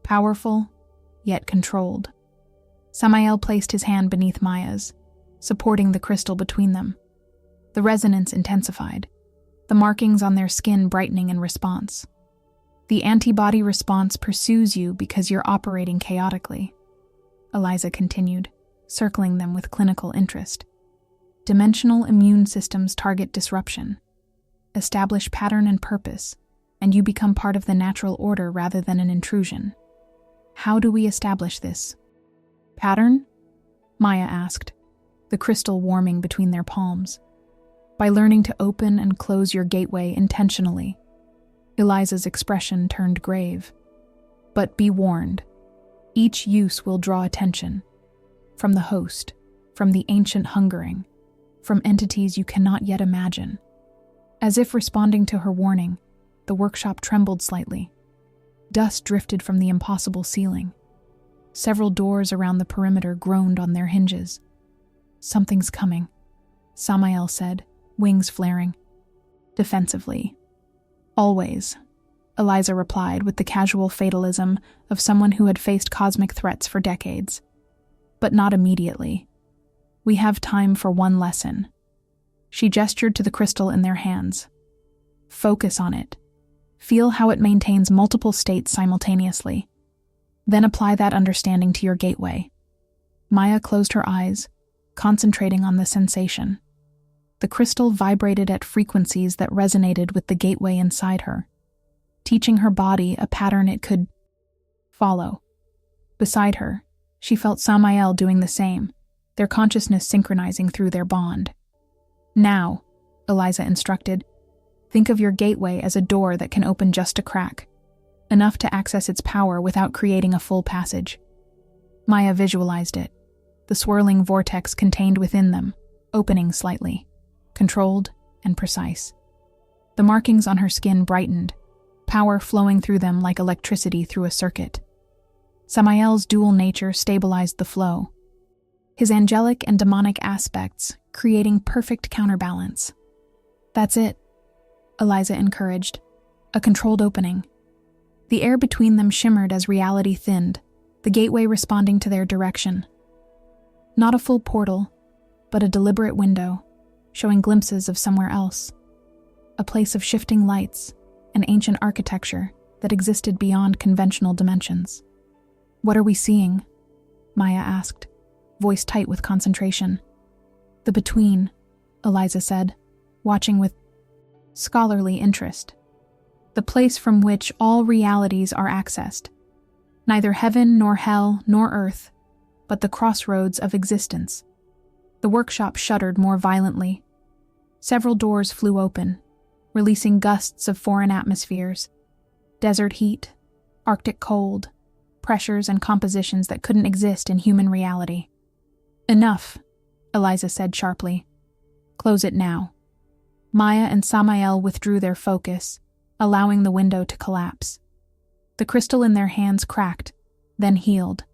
powerful yet controlled." Samael placed his hand beneath Maya's, supporting the crystal between them. The resonance intensified, the markings on their skin brightening in response. "The antibody response pursues you because you're operating chaotically," Eliza continued, circling them with clinical interest. "Dimensional immune systems target disruption, establish pattern and purpose, and you become part of the natural order rather than an intrusion. How do we establish this pattern?" Maya asked, the crystal warming between their palms. "By learning to open and close your gateway intentionally." Eliza's expression turned grave. "But be warned, each use will draw attention. From the host, from the ancient hungering, from entities you cannot yet imagine." As if responding to her warning, the workshop trembled slightly. Dust drifted from the impossible ceiling. Several doors around the perimeter groaned on their hinges. "Something's coming," Samael said, wings flaring. Defensively. "Always," Eliza replied with the casual fatalism of someone who had faced cosmic threats for decades. "But not immediately. We have time for one lesson." She gestured to the crystal in their hands. "Focus on it. Feel how it maintains multiple states simultaneously. Then apply that understanding to your gateway." Maya closed her eyes, concentrating on the sensation. The crystal vibrated at frequencies that resonated with the gateway inside her, teaching her body a pattern it could follow. Beside her, she felt Samael doing the same, their consciousness synchronizing through their bond. "Now," Eliza instructed, "think of your gateway as a door that can open just a crack, enough to access its power without creating a full passage." Maya visualized it, the swirling vortex contained within them, opening slightly, controlled and precise. The markings on her skin brightened, power flowing through them like electricity through a circuit. Samael's dual nature stabilized the flow, his angelic and demonic aspects creating perfect counterbalance. "That's it," Eliza encouraged, a controlled opening. The air between them shimmered as reality thinned, the gateway responding to their direction. Not a full portal, but a deliberate window, showing glimpses of somewhere else. A place of shifting lights, an ancient architecture that existed beyond conventional dimensions. "What are we seeing?" Maya asked, voice tight with concentration. "The between," Eliza said, watching with scholarly interest. "The place from which all realities are accessed. Neither heaven nor hell nor earth, but the crossroads of existence. The workshop shuddered more violently. Several doors flew open, releasing gusts of foreign atmospheres, desert heat, Arctic cold, pressures and compositions that couldn't exist in human reality. "Enough," Eliza said sharply. "Close it now." Maya and Samael withdrew their focus, allowing the window to collapse. The crystal in their hands cracked, then healed.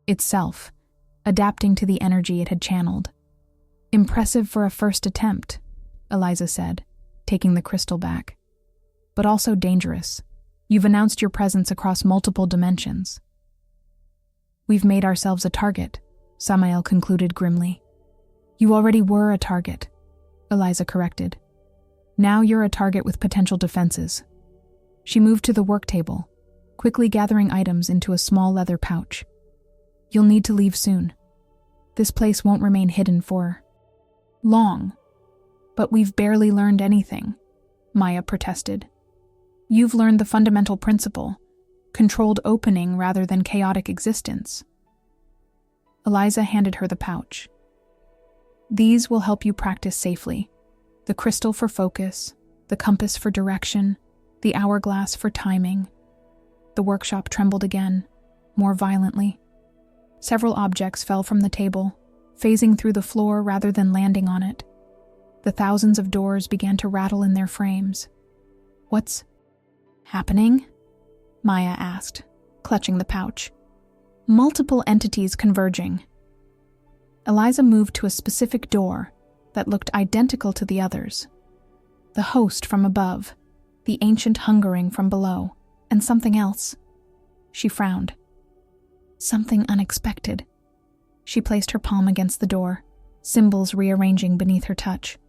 Itself, adapting to the energy it had channeled. "Impressive for a first attempt," Eliza said, taking the crystal back. "But also dangerous. You've announced your presence across multiple dimensions." "We've made ourselves a target," Samael concluded grimly. "You already were a target," Eliza corrected. "Now you're a target with potential defenses." She moved to the work table, quickly gathering items into a small leather pouch. "You'll need to leave soon. This place won't remain hidden for long." "But we've barely learned anything," Maya protested. "You've learned the fundamental principle, controlled opening rather than chaotic existence." Eliza handed her the pouch. "These will help you practice safely. The crystal for focus, the compass for direction, the hourglass for timing." The workshop trembled again, more violently. Several objects fell from the table, phasing through the floor rather than landing on it. The thousands of doors began to rattle in their frames. "What's happening?" Maya asked, clutching the pouch. "Multiple entities converging." Eliza moved to a specific door that looked identical to the others. The host from above, the ancient hungering from below, and something else. She frowned. Something unexpected. She placed her palm against the door, symbols rearranging beneath her touch.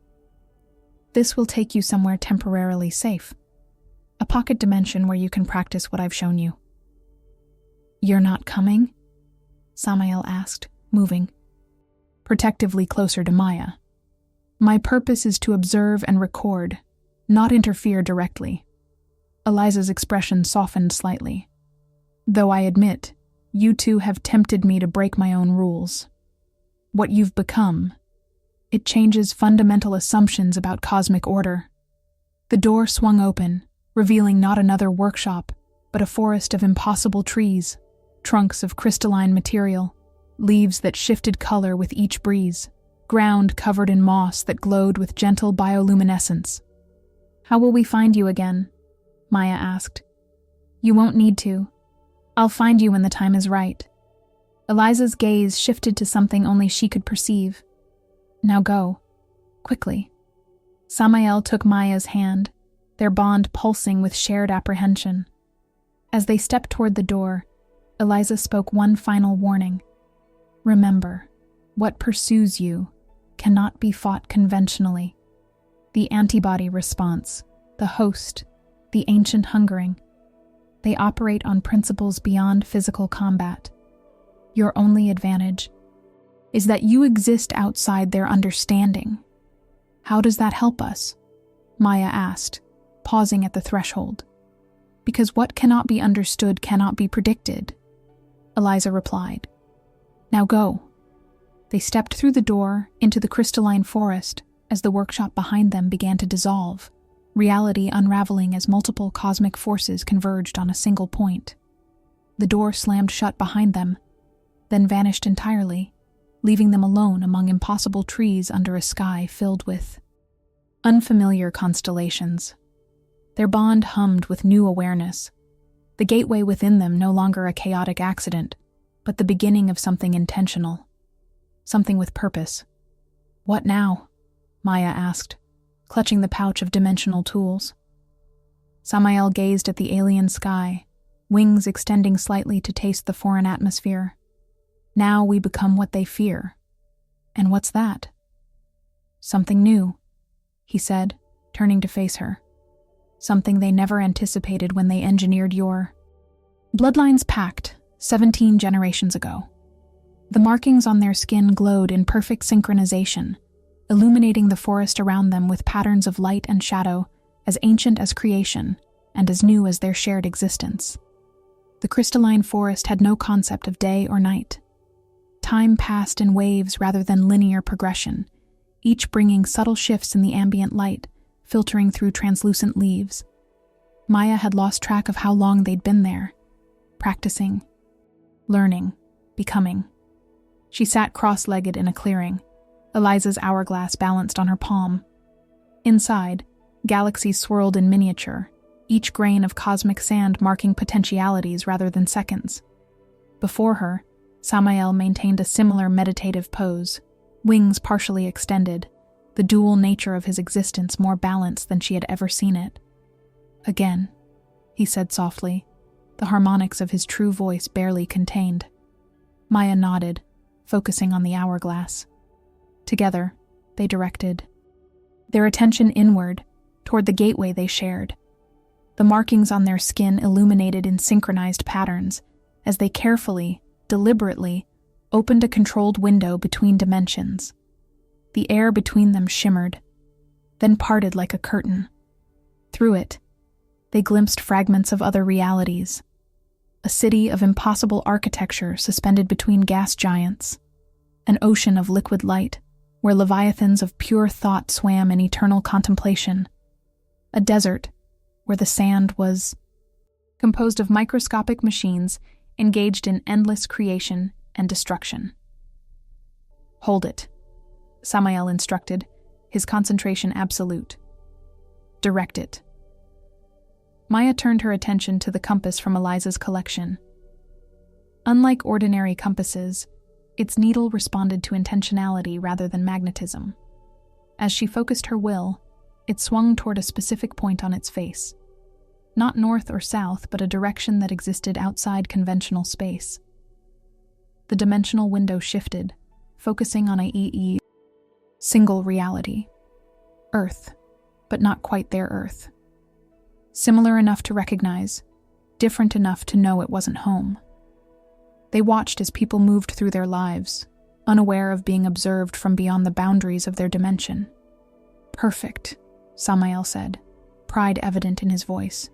"This will take you somewhere temporarily safe. A pocket dimension where you can practice what I've shown you." "You're not coming?" Samael asked, moving protectively closer to Maya. "My purpose is to observe and record, not interfere directly." Eliza's expression softened slightly. "Though I admit, you two have tempted me to break my own rules. What you've become, it changes fundamental assumptions about cosmic order." The door swung open, revealing not another workshop, but a forest of impossible trees, trunks of crystalline material, leaves that shifted color with each breeze, ground covered in moss that glowed with gentle bioluminescence. "How will we find you again?" Maya asked. "You won't need to. I'll find you when the time is right." Eliza's gaze shifted to something only she could perceive. "Now go. Quickly." Samael took Maya's hand, their bond pulsing with shared apprehension. As they stepped toward the door, Eliza spoke one final warning. "Remember, what pursues you cannot be fought conventionally. The antibody response, the host, the ancient hungering, they operate on principles beyond physical combat. Your only advantage is that you exist outside their understanding." "How does that help us?" Maya asked, pausing at the threshold. "Because what cannot be understood cannot be predicted," Eliza replied. "Now go." They stepped through the door into the crystalline forest as the workshop behind them began to dissolve, reality unraveling as multiple cosmic forces converged on a single point. The door slammed shut behind them, then vanished entirely, leaving them alone among impossible trees under a sky filled with unfamiliar constellations. Their bond hummed with new awareness, the gateway within them no longer a chaotic accident, but the beginning of something intentional, something with purpose. "What now?" Maya asked, clutching the pouch of dimensional tools. Samael gazed at the alien sky, wings extending slightly to taste the foreign atmosphere. "Now we become what they fear." "And what's that?" "Something new," he said, turning to face her. "Something they never anticipated when they engineered your bloodlines pact 17 generations ago." The markings on their skin glowed in perfect synchronization, illuminating the forest around them with patterns of light and shadow as ancient as creation and as new as their shared existence. The crystalline forest had no concept of day or night. Time passed in waves rather than linear progression, each bringing subtle shifts in the ambient light, filtering through translucent leaves. Maya had lost track of how long they'd been there, practicing, learning, becoming. She sat cross-legged in a clearing, Eliza's hourglass balanced on her palm. Inside, galaxies swirled in miniature, each grain of cosmic sand marking potentialities rather than seconds. Before her, Samael maintained a similar meditative pose, wings partially extended, the dual nature of his existence more balanced than she had ever seen it. Again, he said softly, the harmonics of his true voice barely contained. Maya nodded, focusing on the hourglass. Together, they directed their attention inward, toward the gateway they shared. The markings on their skin illuminated in synchronized patterns as they carefully, deliberately, opened a controlled window between dimensions. The air between them shimmered, then parted like a curtain. Through it, they glimpsed fragments of other realities. A city of impossible architecture suspended between gas giants. An ocean of liquid light, where leviathans of pure thought swam in eternal contemplation. A desert, where the sand was composed of microscopic machines engaged in endless creation and destruction. Hold it, Samael instructed, his concentration absolute. Direct it. Maya turned her attention to the compass from Eliza's collection. Unlike ordinary compasses, its needle responded to intentionality rather than magnetism. As she focused her will, it swung toward a specific point on its face. Not north or south, but a direction that existed outside conventional space. The dimensional window shifted, focusing on a single reality. Earth, but not quite their Earth. Similar enough to recognize, different enough to know it wasn't home. They watched as people moved through their lives, unaware of being observed from beyond the boundaries of their dimension. Perfect, Samael said, pride evident in his voice.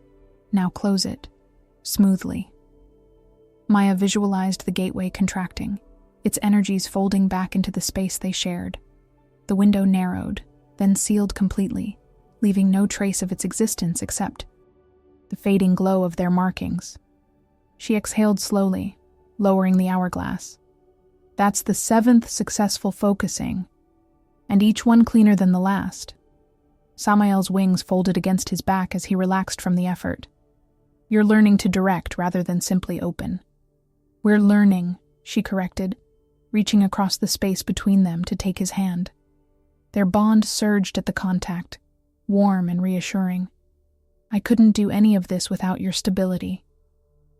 Now close it, smoothly. Maya visualized the gateway contracting, its energies folding back into the space they shared. The window narrowed, then sealed completely, leaving no trace of its existence except the fading glow of their markings. She exhaled slowly, lowering the hourglass. That's the 7th successful focusing, and each one cleaner than the last. Samael's wings folded against his back as he relaxed from the effort. You're learning to direct rather than simply open. We're learning, she corrected, reaching across the space between them to take his hand. Their bond surged at the contact, warm and reassuring. I couldn't do any of this without your stability.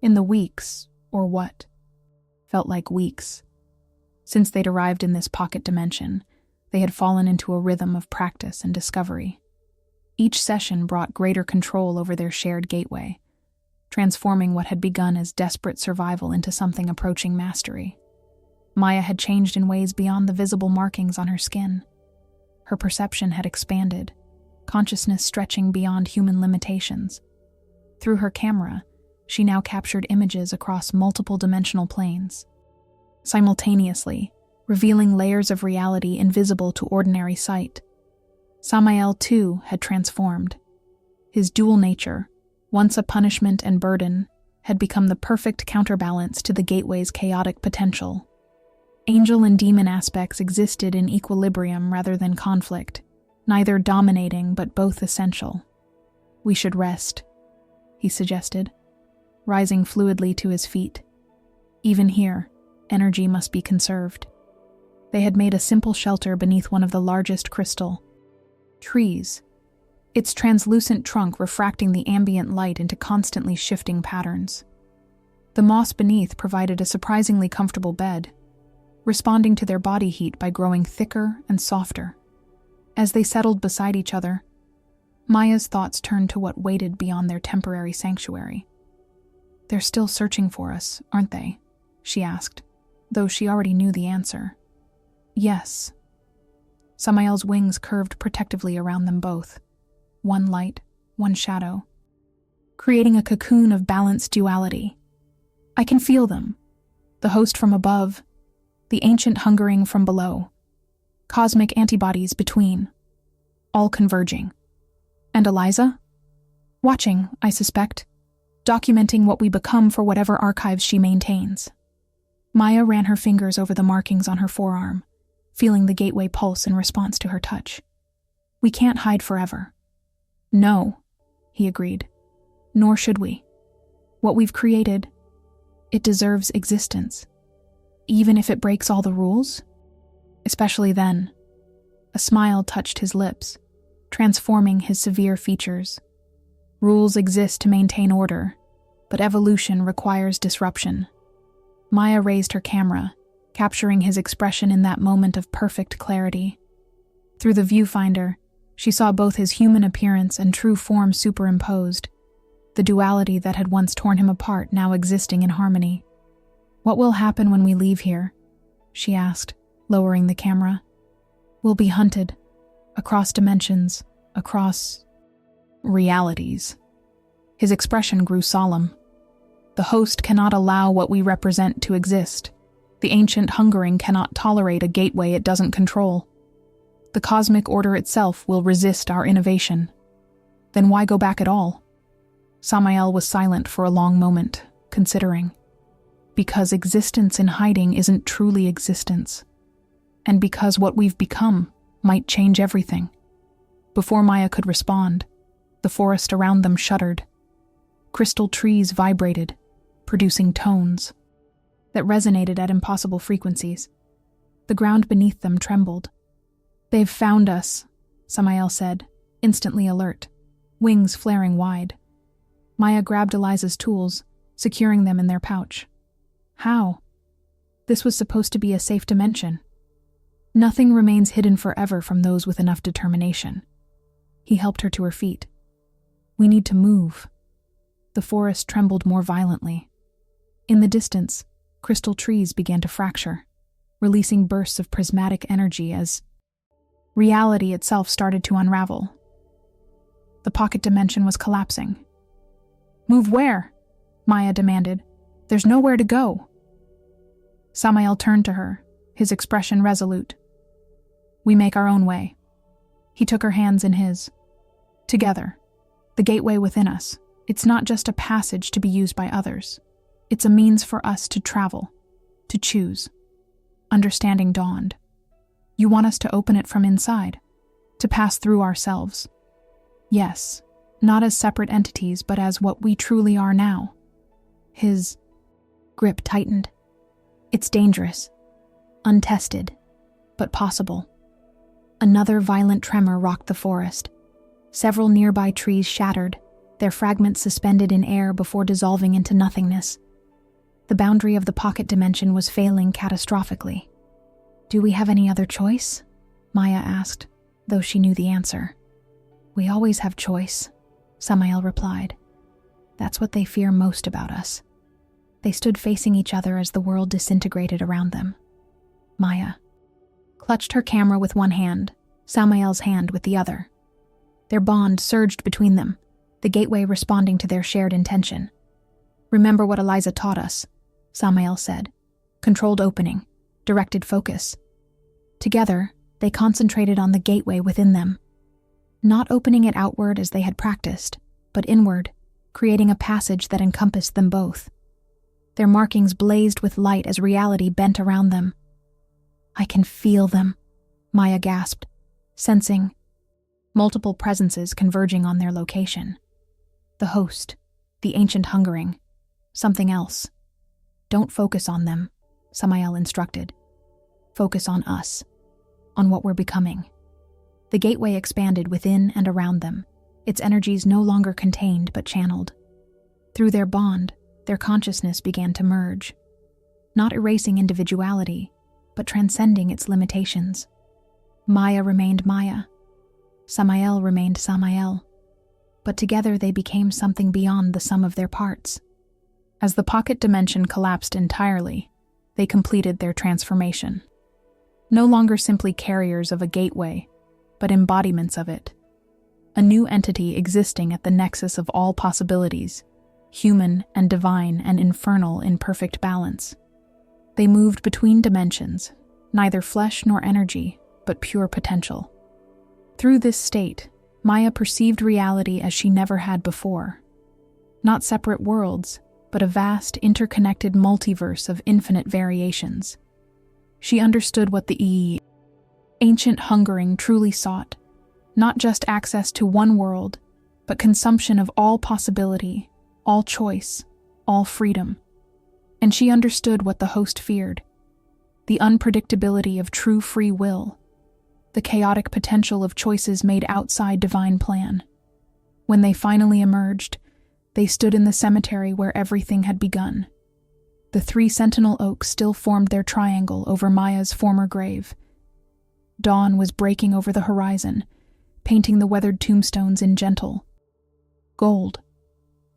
In the weeks, or what? Felt like weeks. Since they'd arrived in this pocket dimension, they had fallen into a rhythm of practice and discovery. Each session brought greater control over their shared gateway, transforming what had begun as desperate survival into something approaching mastery. Maya had changed in ways beyond the visible markings on her skin. Her perception had expanded, consciousness stretching beyond human limitations. Through her camera, she now captured images across multiple dimensional planes, simultaneously, revealing layers of reality invisible to ordinary sight. Samael, too, had transformed. His dual nature, once a punishment and burden, had become the perfect counterbalance to the gateway's chaotic potential. Angel and demon aspects existed in equilibrium rather than conflict, neither dominating but both essential. We should rest, he suggested, rising fluidly to his feet. Even here, energy must be conserved. They had made a simple shelter beneath one of the largest crystal trees, its translucent trunk refracting the ambient light into constantly shifting patterns. The moss beneath provided a surprisingly comfortable bed, responding to their body heat by growing thicker and softer. As they settled beside each other, Maya's thoughts turned to what waited beyond their temporary sanctuary. They're still searching for us, aren't they? She asked, though she already knew the answer. Yes. Samael's wings curved protectively around them both, one light, one shadow, creating a cocoon of balanced duality. I can feel them. The host from above, the ancient hungering from below, cosmic antibodies between, all converging. And Eliza? Watching, I suspect, documenting what we become for whatever archives she maintains. Maya ran her fingers over the markings on her forearm, feeling the gateway pulse in response to her touch. We can't hide forever. No, he agreed. Nor should we. What we've created, it deserves existence. Even if it breaks all the rules? Especially then. A smile touched his lips, transforming his severe features. Rules exist to maintain order, but evolution requires disruption. Maya raised her camera, capturing his expression in that moment of perfect clarity. Through the viewfinder, she saw both his human appearance and true form superimposed, the duality that had once torn him apart now existing in harmony. What will happen when we leave here? She asked, lowering the camera. We'll be hunted, across dimensions, across realities. His expression grew solemn. The host cannot allow what we represent to exist. The ancient hungering cannot tolerate a gateway it doesn't control. The cosmic order itself will resist our innovation. Then why go back at all? Samael was silent for a long moment, considering. Because existence in hiding isn't truly existence. And because what we've become might change everything. Before Maya could respond, the forest around them shuddered. Crystal trees vibrated, producing tones that resonated at impossible frequencies. The ground beneath them trembled. They've found us, Samael said, instantly alert, wings flaring wide. Maya grabbed Eliza's tools, securing them in their pouch. How? This was supposed to be a safe dimension. Nothing remains hidden forever from those with enough determination. He helped her to her feet. We need to move. The forest trembled more violently. In the distance, crystal trees began to fracture, releasing bursts of prismatic energy as reality itself started to unravel. The pocket dimension was collapsing. Move where? Maya demanded. There's nowhere to go. Samael turned to her, his expression resolute. We make our own way. He took her hands in his. Together, the gateway within us. It's not just a passage to be used by others. It's a means for us to travel, to choose. Understanding dawned. You want us to open it from inside, to pass through ourselves. Yes, not as separate entities, but as what we truly are now. His grip tightened. It's dangerous, untested, but possible. Another violent tremor rocked the forest. Several nearby trees shattered, their fragments suspended in air before dissolving into nothingness. The boundary of the pocket dimension was failing catastrophically. Do we have any other choice? Maya asked, though she knew the answer. We always have choice, Samael replied. That's what they fear most about us. They stood facing each other as the world disintegrated around them. Maya clutched her camera with one hand, Samael's hand with the other. Their bond surged between them, the gateway responding to their shared intention. Remember what Eliza taught us, Samael said. Controlled opening, directed focus. Together, they concentrated on the gateway within them, not opening it outward as they had practiced, but inward, creating a passage that encompassed them both. Their markings blazed with light as reality bent around them. I can feel them, Maya gasped, sensing multiple presences converging on their location. The host, the ancient hungering, something else. Don't focus on them, Samael instructed. Focus on us, on what we're becoming. The gateway expanded within and around them, its energies no longer contained but channeled. Through their bond, their consciousness began to merge, not erasing individuality, but transcending its limitations. Maya remained Maya. Samael remained Samael. But together they became something beyond the sum of their parts. As the pocket dimension collapsed entirely, they completed their transformation. No longer simply carriers of a gateway, but embodiments of it. A new entity existing at the nexus of all possibilities, human and divine and infernal in perfect balance. They moved between dimensions, neither flesh nor energy, but pure potential. Through this state, Maya perceived reality as she never had before. Not separate worlds, but a vast, interconnected multiverse of infinite variations. She understood what the ancient hungering truly sought, not just access to one world, but consumption of all possibility, all choice, all freedom. And she understood what the host feared: the unpredictability of true free will, the chaotic potential of choices made outside divine plan. When they finally emerged, they stood in the cemetery where everything had begun. The 3 sentinel oaks still formed their triangle over Maya's former grave. Dawn was breaking over the horizon, painting the weathered tombstones in gentle gold.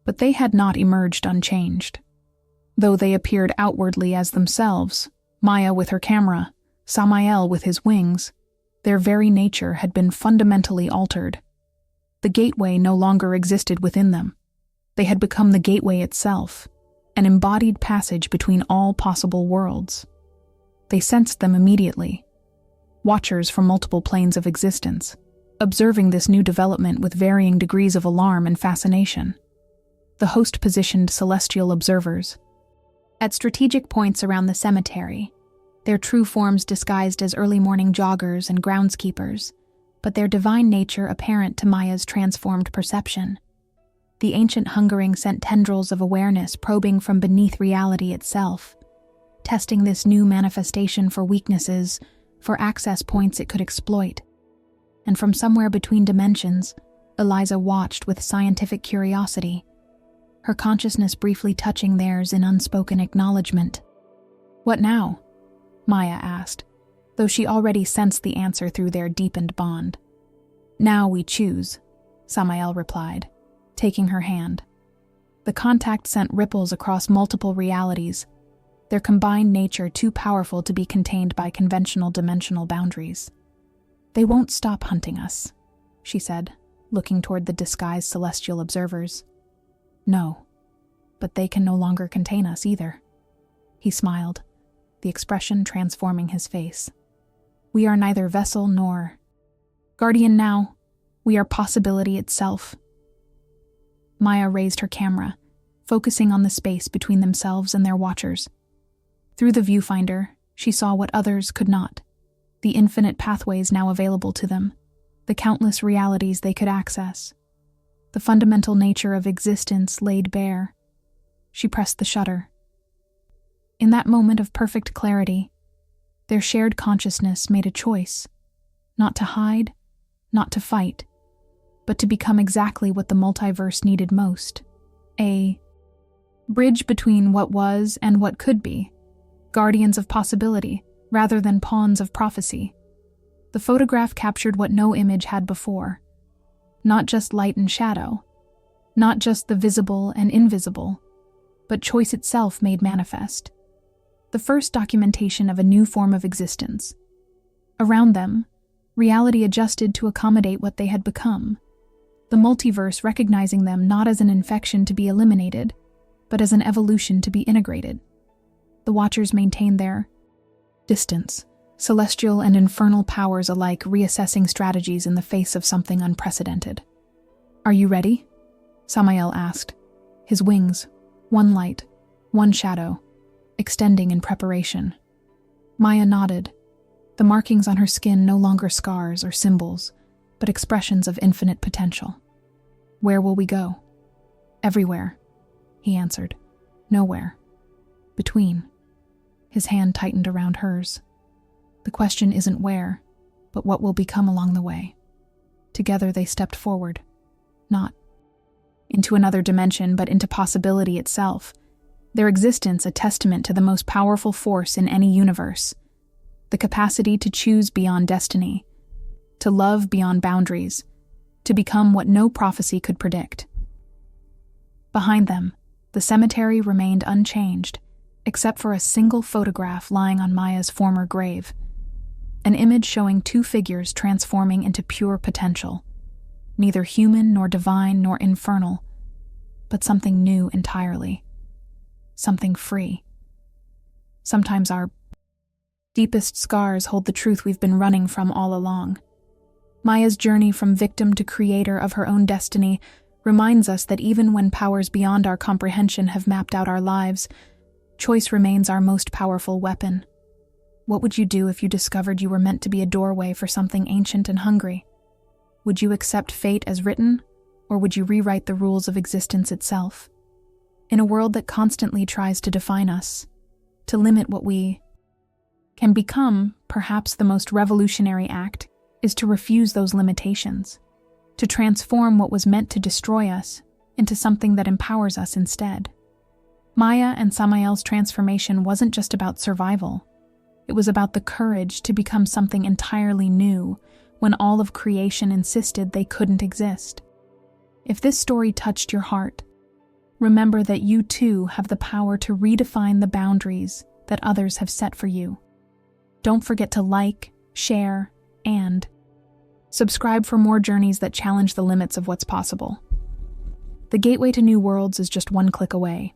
But they had not emerged unchanged. Though they appeared outwardly as themselves, Maya with her camera, Samael with his wings, their very nature had been fundamentally altered. The gateway no longer existed within them. They had become the gateway itself, an embodied passage between all possible worlds. They sensed them immediately, watchers from multiple planes of existence, observing this new development with varying degrees of alarm and fascination. The host positioned celestial observers at strategic points around the cemetery, their true forms disguised as early morning joggers and groundskeepers, but their divine nature apparent to Maya's transformed perception. The ancient hungering sent tendrils of awareness probing from beneath reality itself, testing this new manifestation for weaknesses, for access points it could exploit. And from somewhere between dimensions, Eliza watched with scientific curiosity, her consciousness briefly touching theirs in unspoken acknowledgement. "What now?" Maya asked, though she already sensed the answer through their deepened bond. "Now we choose," Samael replied, taking her hand. The contact sent ripples across multiple realities, their combined nature too powerful to be contained by conventional dimensional boundaries. "They won't stop hunting us," she said, looking toward the disguised celestial observers. "No, but they can no longer contain us either." He smiled, the expression transforming his face. "We are neither vessel nor guardian now. We are possibility itself." Maya raised her camera, focusing on the space between themselves and their watchers. Through the viewfinder, she saw what others could not: the infinite pathways now available to them, the countless realities they could access. The fundamental nature of existence laid bare. She pressed the shutter. In that moment of perfect clarity, their shared consciousness made a choice, not to hide, not to fight, but to become exactly what the multiverse needed most: a bridge between what was and what could be, guardians of possibility rather than pawns of prophecy. The photograph captured what no image had before: not just light and shadow, not just the visible and invisible, but choice itself made manifest. The first documentation of a new form of existence. Around them, reality adjusted to accommodate what they had become, the multiverse recognizing them not as an infection to be eliminated, but as an evolution to be integrated. The watchers maintained their distance, celestial and infernal powers alike reassessing strategies in the face of something unprecedented. "Are you ready?" Samael asked, his wings, one light, one shadow, extending in preparation. Maya nodded, the markings on her skin no longer scars or symbols, but expressions of infinite potential. "Where will we go?" "Everywhere," he answered. "Nowhere. Between." His hand tightened around hers. "The question isn't where, but what will become along the way." Together they stepped forward, not into another dimension, but into possibility itself, their existence a testament to the most powerful force in any universe: the capacity to choose beyond destiny, to love beyond boundaries, to become what no prophecy could predict. Behind them, the cemetery remained unchanged, except for a single photograph lying on Maya's former grave, an image showing 2 figures transforming into pure potential, neither human nor divine nor infernal, but something new entirely, something free. Sometimes our deepest scars hold the truth we've been running from all along. Maya's journey from victim to creator of her own destiny reminds us that even when powers beyond our comprehension have mapped out our lives, choice remains our most powerful weapon. What would you do if you discovered you were meant to be a doorway for something ancient and hungry? Would you accept fate as written, or would you rewrite the rules of existence itself? In a world that constantly tries to define us, to limit what we can become, perhaps the most revolutionary act is to refuse those limitations, to transform what was meant to destroy us into something that empowers us instead. Maya and Samael's transformation wasn't just about survival. It was about the courage to become something entirely new when all of creation insisted they couldn't exist. If this story touched your heart, remember that you too have the power to redefine the boundaries that others have set for you. Don't forget to like, share, and subscribe for more journeys that challenge the limits of what's possible. The gateway to new worlds is just one click away.